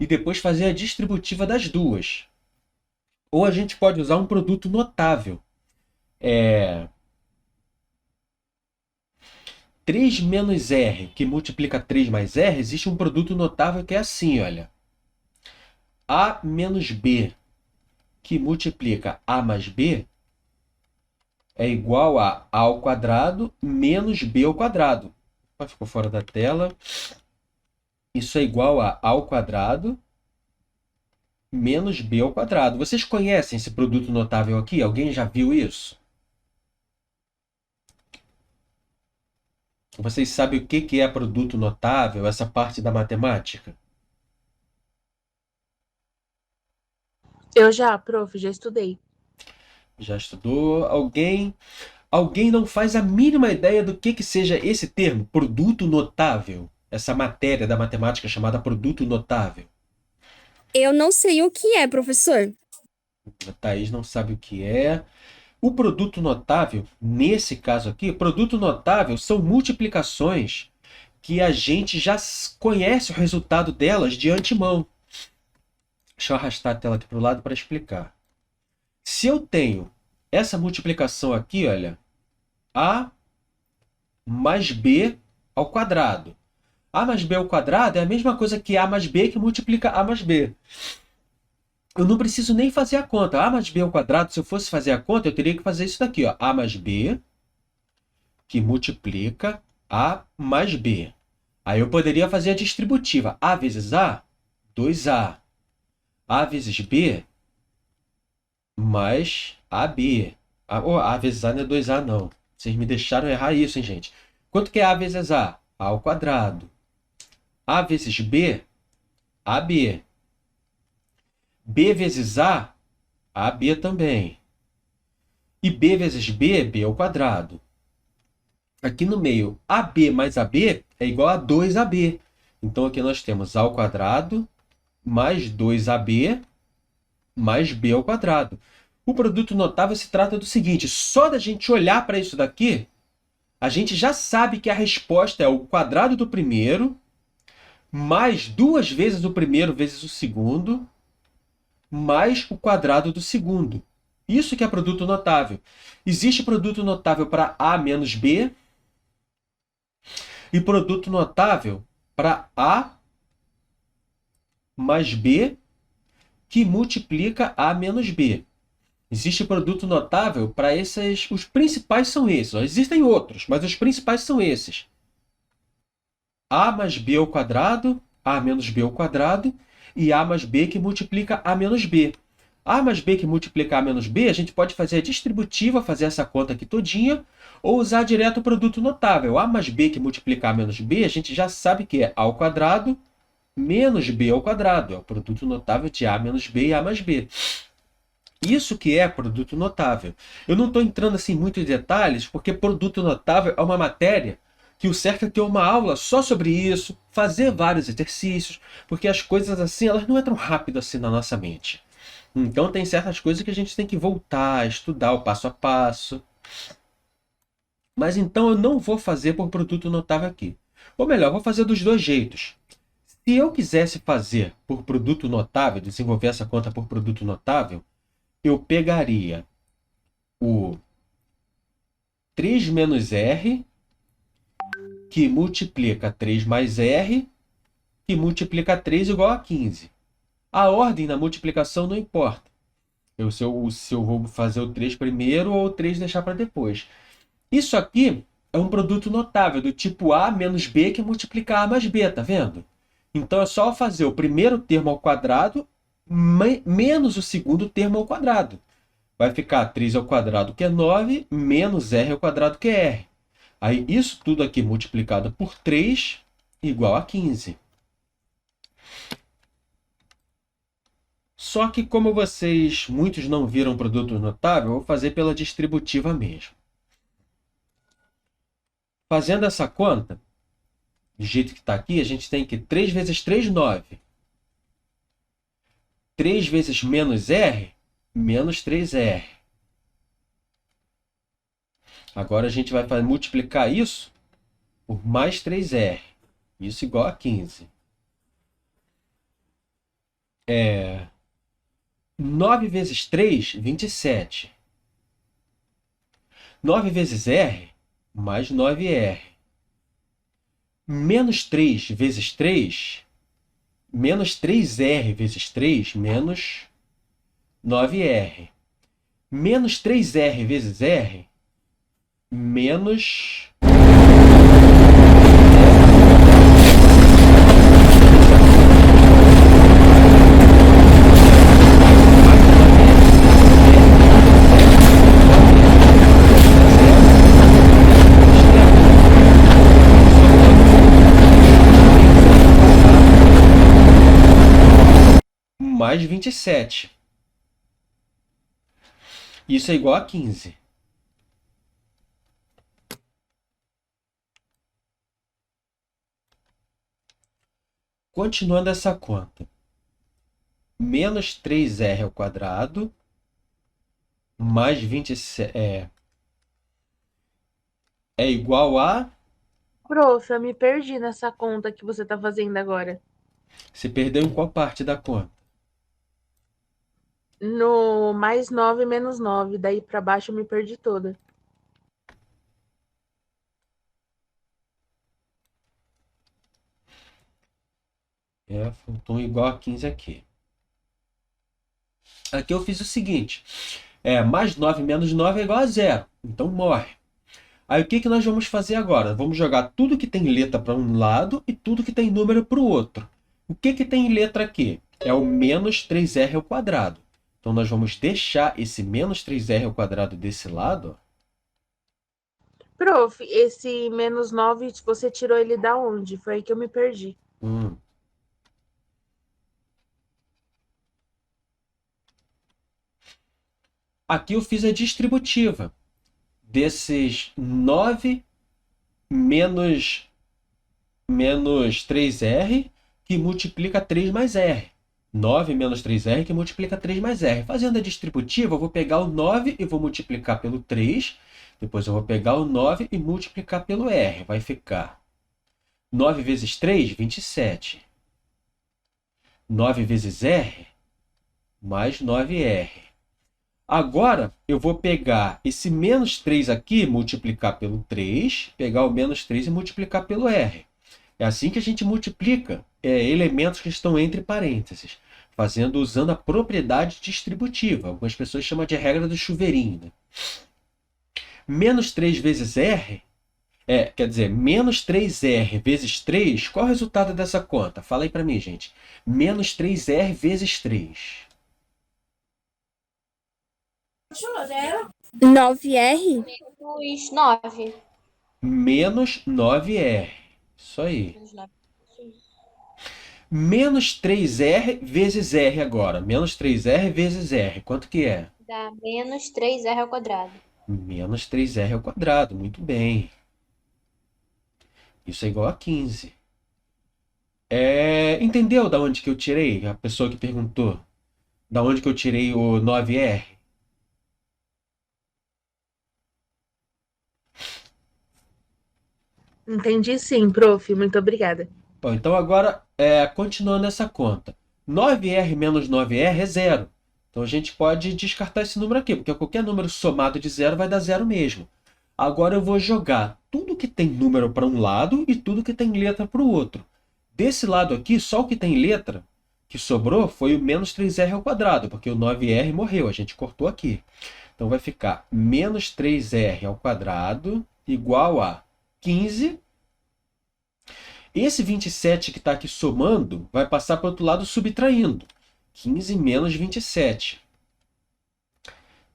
E depois fazer a distributiva das duas. Ou a gente pode usar um produto notável. 3 menos R, que multiplica 3 mais R, existe um produto notável que é assim, olha. A menos B, que multiplica A mais B, é igual a ao quadrado menos B ao quadrado. Ficou fora da tela. Isso é igual a ao quadrado menos B ao quadrado. Vocês conhecem esse produto notável aqui? Alguém já viu isso? Vocês sabem o que é produto notável, essa parte da matemática? Eu já, prof, já estudei. Já estudou? Alguém não faz a mínima ideia do que seja esse termo, produto notável? Essa matéria da matemática chamada produto notável. Eu não sei o que é, professor. A Thaís não sabe o que é. O produto notável, nesse caso aqui, produto notável são multiplicações que a gente já conhece o resultado delas de antemão. Deixa eu arrastar a tela aqui para o lado para explicar. Se eu tenho essa multiplicação aqui, olha, A mais B ao quadrado. A mais B ao quadrado é a mesma coisa que A mais B que multiplica A mais B. Eu não preciso nem fazer a conta. A mais B ao quadrado, se eu fosse fazer a conta, eu teria que fazer isso daqui, ó. A mais B, que multiplica A mais B. Aí eu poderia fazer a distributiva. A vezes A, 2A. A vezes B, mais AB. A vezes A não é 2A, não. Vocês me deixaram errar isso, hein, gente? Quanto que é A vezes A? A ao quadrado. A vezes B, AB. B vezes A, AB também. E B vezes B, B ao quadrado. Aqui no meio, AB mais AB é igual a 2AB. Então, aqui nós temos A ao quadrado mais 2AB mais B ao quadrado. O produto notável se trata do seguinte, só da gente olhar para isso daqui, a gente já sabe que a resposta é o quadrado do primeiro mais 2 vezes o primeiro vezes o segundo mais o quadrado do segundo. Isso que é produto notável. Existe produto notável para A menos B e produto notável para A mais B que multiplica A menos B. Existe produto notável para esses... Os principais são esses. Existem outros, mas os principais são esses. A mais B ao quadrado, A menos B ao quadrado e A mais B que multiplica A menos B. A mais B que multiplica A menos B, a gente pode fazer a distributiva, fazer essa conta aqui todinha, ou usar direto o produto notável. A mais B que multiplica A menos B, a gente já sabe que é A ao quadrado menos B ao quadrado. É o produto notável de A menos B e A mais B. Isso que é produto notável. Eu não estou entrando assim muito em detalhes, porque produto notável é uma matéria que o certo é ter uma aula só sobre isso, fazer vários exercícios, porque as coisas assim, elas não entram rápido assim na nossa mente. Então tem certas coisas que a gente tem que voltar, estudar o passo a passo. Mas então eu não vou fazer por produto notável aqui. Ou melhor, vou fazer dos dois jeitos. Se eu quisesse fazer por produto notável, desenvolver essa conta por produto notável, eu pegaria o 3 menos R, que multiplica 3 mais R, que multiplica 3 igual a 15. A ordem da multiplicação não importa. Se eu vou fazer o 3 primeiro ou o 3 deixar para depois. Isso aqui é um produto notável, do tipo A menos B que multiplica A mais B, tá vendo? Então é só fazer o primeiro termo ao quadrado menos o segundo termo ao quadrado. Vai ficar 3 ao quadrado, que é 9, menos R ao quadrado, que é R. Aí isso tudo aqui multiplicado por 3 igual a 15. Só que como muitos não viram produto notável, eu vou fazer pela distributiva mesmo. Fazendo essa conta, do jeito que está aqui, a gente tem que 3 vezes 3, 9. 3 vezes menos R, menos 3R. Agora a gente vai multiplicar isso por mais 3R. Isso igual a 15. 9 vezes 3, 27. 9 vezes R, mais 9R. Menos 3 vezes 3, menos 3R vezes 3, menos 9R. Menos 3R vezes R, menos... mais 27. Isso é igual a 15. Continuando essa conta. Menos 3R ao quadrado mais 27 é igual a... Prof, eu me perdi nessa conta que você tá fazendo agora. Se perdeu em qual parte da conta? No mais 9 menos 9, daí pra baixo eu me perdi toda. Faltou um igual a 15 aqui. Aqui eu fiz o seguinte. Mais 9 menos 9 é igual a 0. Então morre. Aí o que nós vamos fazer agora? Vamos jogar tudo que tem letra para um lado e tudo que tem número para o outro. O que tem letra aqui? É o menos 3R ao quadrado. Então nós vamos deixar esse menos 3R ao quadrado desse lado. Prof, esse menos 9, você tirou ele da onde? Foi aí que eu me perdi. Aqui eu fiz a distributiva desses 9 menos 3R que multiplica 3 mais R. 9 menos 3R que multiplica 3 mais R. Fazendo a distributiva, eu vou pegar o 9 e vou multiplicar pelo 3. Depois eu vou pegar o 9 e multiplicar pelo R. Vai ficar 9 vezes 3, 27. 9 vezes R, mais 9R. Agora, eu vou pegar esse menos 3 aqui, multiplicar pelo 3, pegar o menos 3 e multiplicar pelo R. É assim que a gente multiplica elementos que estão entre parênteses, usando a propriedade distributiva. Algumas pessoas chamam de regra do chuveirinho, né? Menos 3 vezes R, quer dizer, menos 3R vezes 3, qual é o resultado dessa conta? Fala aí para mim, gente. Menos 3R vezes 3. 9R? Menos 9. Menos 9R. Isso aí. Menos 9. Menos 3R vezes R agora. Menos 3R vezes R. Quanto que é? Dá menos 3R ao quadrado. Menos 3R ao quadrado. Muito bem. Isso é igual a 15. Entendeu da onde que eu tirei? A pessoa que perguntou. Da onde que eu tirei o 9R? Entendi sim, prof. Muito obrigada. Bom, então agora, continuando essa conta. 9R menos 9R é zero. Então a gente pode descartar esse número aqui, porque qualquer número somado de zero vai dar zero mesmo. Agora eu vou jogar tudo que tem número para um lado e tudo que tem letra para o outro. Desse lado aqui, só o que tem letra que sobrou foi o menos 3R ao quadrado, porque o 9R morreu, a gente cortou aqui. Então vai ficar menos 3R ao quadrado igual a 15. Esse 27 que está aqui somando vai passar para o outro lado subtraindo. 15 menos 27.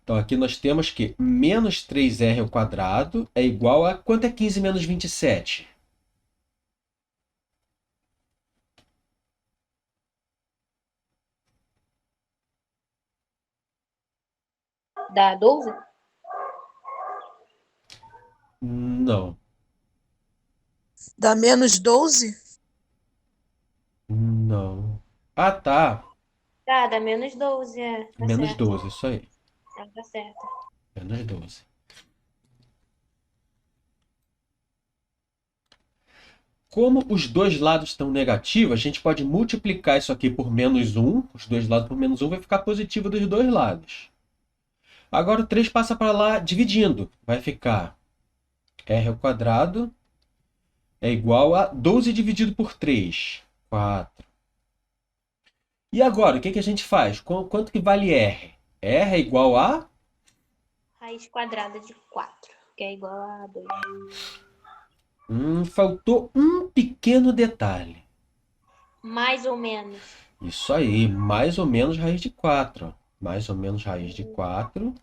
Então, aqui nós temos que menos 3R ao quadrado é igual a... Quanto é 15 menos 27? Dá 12? Não. Dá menos 12? Não. Ah, tá. Dá menos 12, tá Menos certo. 12, isso aí. Tá certo. Menos 12. Como os dois lados estão negativos, a gente pode multiplicar isso aqui por menos 1. Os dois lados por menos 1 vai ficar positivo dos dois lados. Agora o 3 passa para lá dividindo. Vai ficar R ao quadrado é igual a 12 dividido por 3. 4. E agora, o que a gente faz? Quanto que vale R? R é igual a... Raiz quadrada de 4, que é igual a 2. Faltou um pequeno detalhe. Mais ou menos. Isso aí, mais ou menos raiz de 4. Ó. Mais ou menos raiz de 4,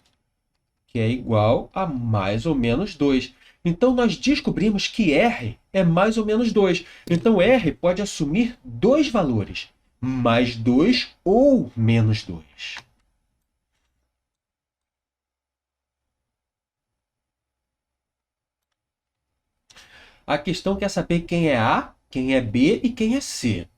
que é igual a mais ou menos 2. Então, nós descobrimos que R é mais ou menos 2. Então, R pode assumir dois valores, mais 2 ou menos 2. A questão quer saber quem é A, quem é B e quem é C.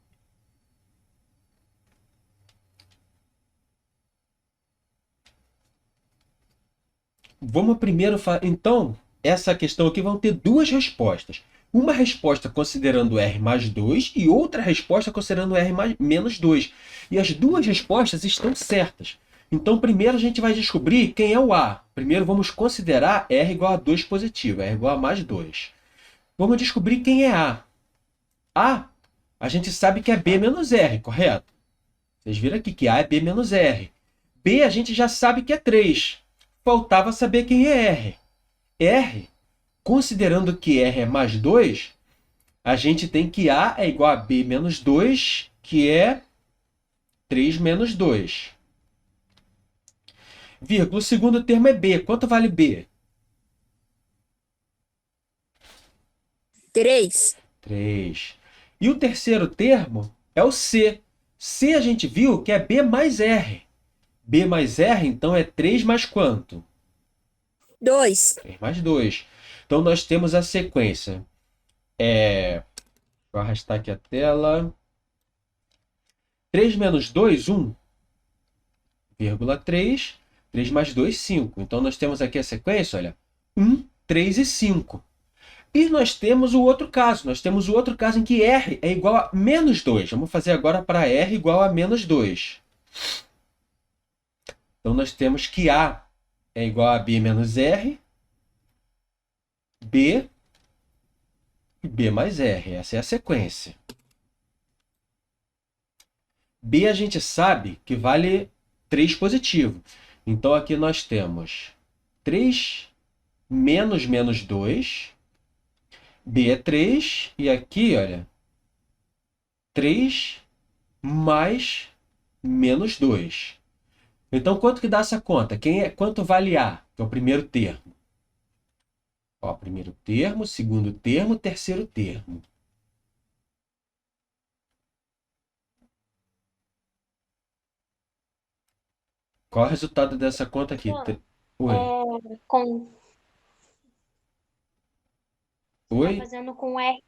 Vamos primeiro falar. Então, essa questão aqui vão ter duas respostas. Uma resposta considerando R mais 2 e outra resposta considerando R mais, menos 2. E as duas respostas estão certas. Então, primeiro a gente vai descobrir quem é o A. Primeiro vamos considerar R igual a 2 positivo, R igual a mais 2. Vamos descobrir quem é A. A gente sabe que é B menos R, correto? Vocês viram aqui que A é B menos R. B a gente já sabe que é 3. Faltava saber quem é R. R, considerando que R é mais 2, a gente tem que A é igual a B menos 2, que é 3 menos 2. Vírgula, o segundo termo é B. Quanto vale B? 3. 3. E o terceiro termo é o C. C a gente viu que é B mais R. B mais R, então, é 3 mais quanto? 2. 3 mais 2. Então, nós temos a sequência. Vou arrastar aqui a tela. 3 menos 2, 1. 3. 3 mais 2, 5. Então, nós temos aqui a sequência, olha. 1, 3 e 5. E nós temos o outro caso. Nós temos o outro caso em que R é igual a menos 2. Vamos fazer agora para R igual a menos 2. Então, nós temos que A é igual a B menos R, B e B mais R. Essa é a sequência. B a gente sabe que vale 3 positivo. Então, aqui nós temos 3 menos menos 2. B é 3. E aqui, olha, 3 mais menos 2. Então, quanto que dá essa conta? Quanto vale A? Que é o primeiro termo. Ó, primeiro termo, segundo termo, terceiro termo. Qual é o resultado dessa conta aqui? Oi. Tá Oi? fazendo com R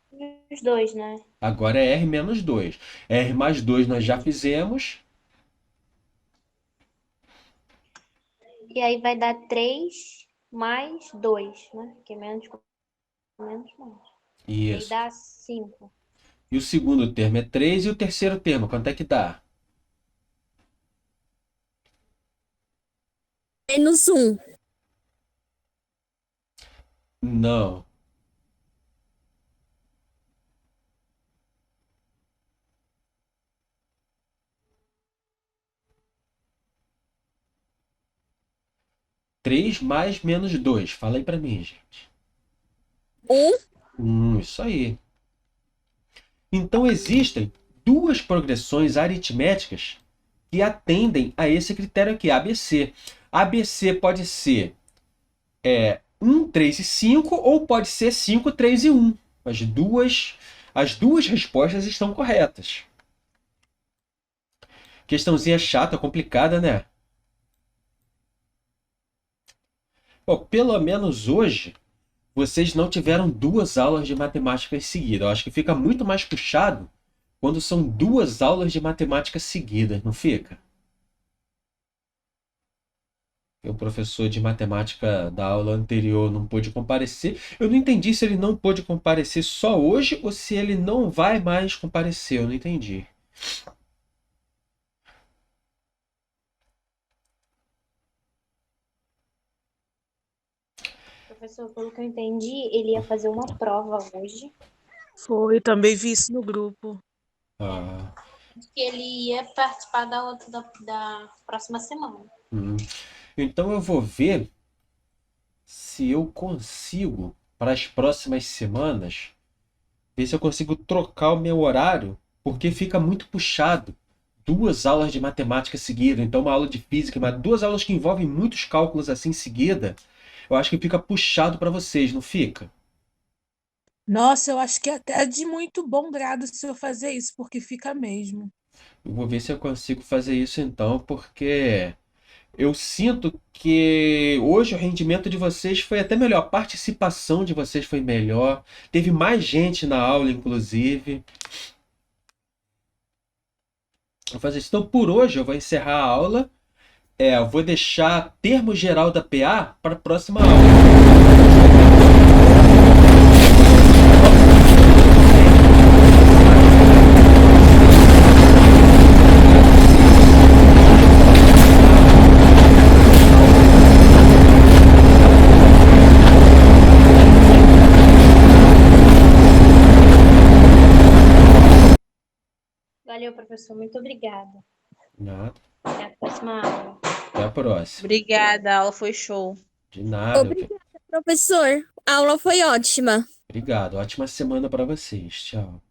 os dois, né? Agora é R menos 2. R mais 2 nós já fizemos. E aí vai dar 3 mais 2, né? Que é menos mais. E aí Isso. dá 5. E o segundo termo é 3 e o terceiro termo, quanto é que dá? Menos 1. Não. Três mais menos 2. Fala aí pra mim, gente. 1. Isso aí. Então, existem duas progressões aritméticas que atendem a esse critério aqui, ABC. ABC pode ser 1, 3 e 5, ou pode ser 5, 3 e 1. As duas respostas estão corretas. Questãozinha chata, complicada, né? Bom, pelo menos hoje, vocês não tiveram 2 aulas de matemática em seguida. Eu acho que fica muito mais puxado quando são 2 aulas de matemática seguidas, não fica? O professor de matemática da aula anterior não pôde comparecer. Eu não entendi se ele não pôde comparecer só hoje ou se ele não vai mais comparecer. Eu não entendi. Professor, pelo que eu entendi, ele ia fazer uma prova hoje. Foi, também vi isso no grupo. Ah, Que ele ia participar da próxima semana. Então eu vou ver se eu consigo, para as próximas semanas, ver se eu consigo trocar o meu horário, porque fica muito puxado. 2 aulas de matemática seguida, então uma aula de física, mas 2 aulas que envolvem muitos cálculos assim em seguida, eu acho que fica puxado para vocês, não fica? Nossa, eu acho que é até de muito bom grado se eu fazer isso, porque fica mesmo. Eu vou ver se eu consigo fazer isso então, porque eu sinto que hoje o rendimento de vocês foi até melhor, a participação de vocês foi melhor, teve mais gente na aula, inclusive. Vou fazer isso. Então, por hoje, eu vou encerrar a aula. Eu vou deixar termo geral da PA para a próxima aula. Valeu, professor. Muito obrigada. Nada. Até a próxima aula. Até a próxima. Obrigada, a aula foi show. De nada. Obrigada, professor. A aula foi ótima. Obrigado. Ótima semana para vocês. Tchau.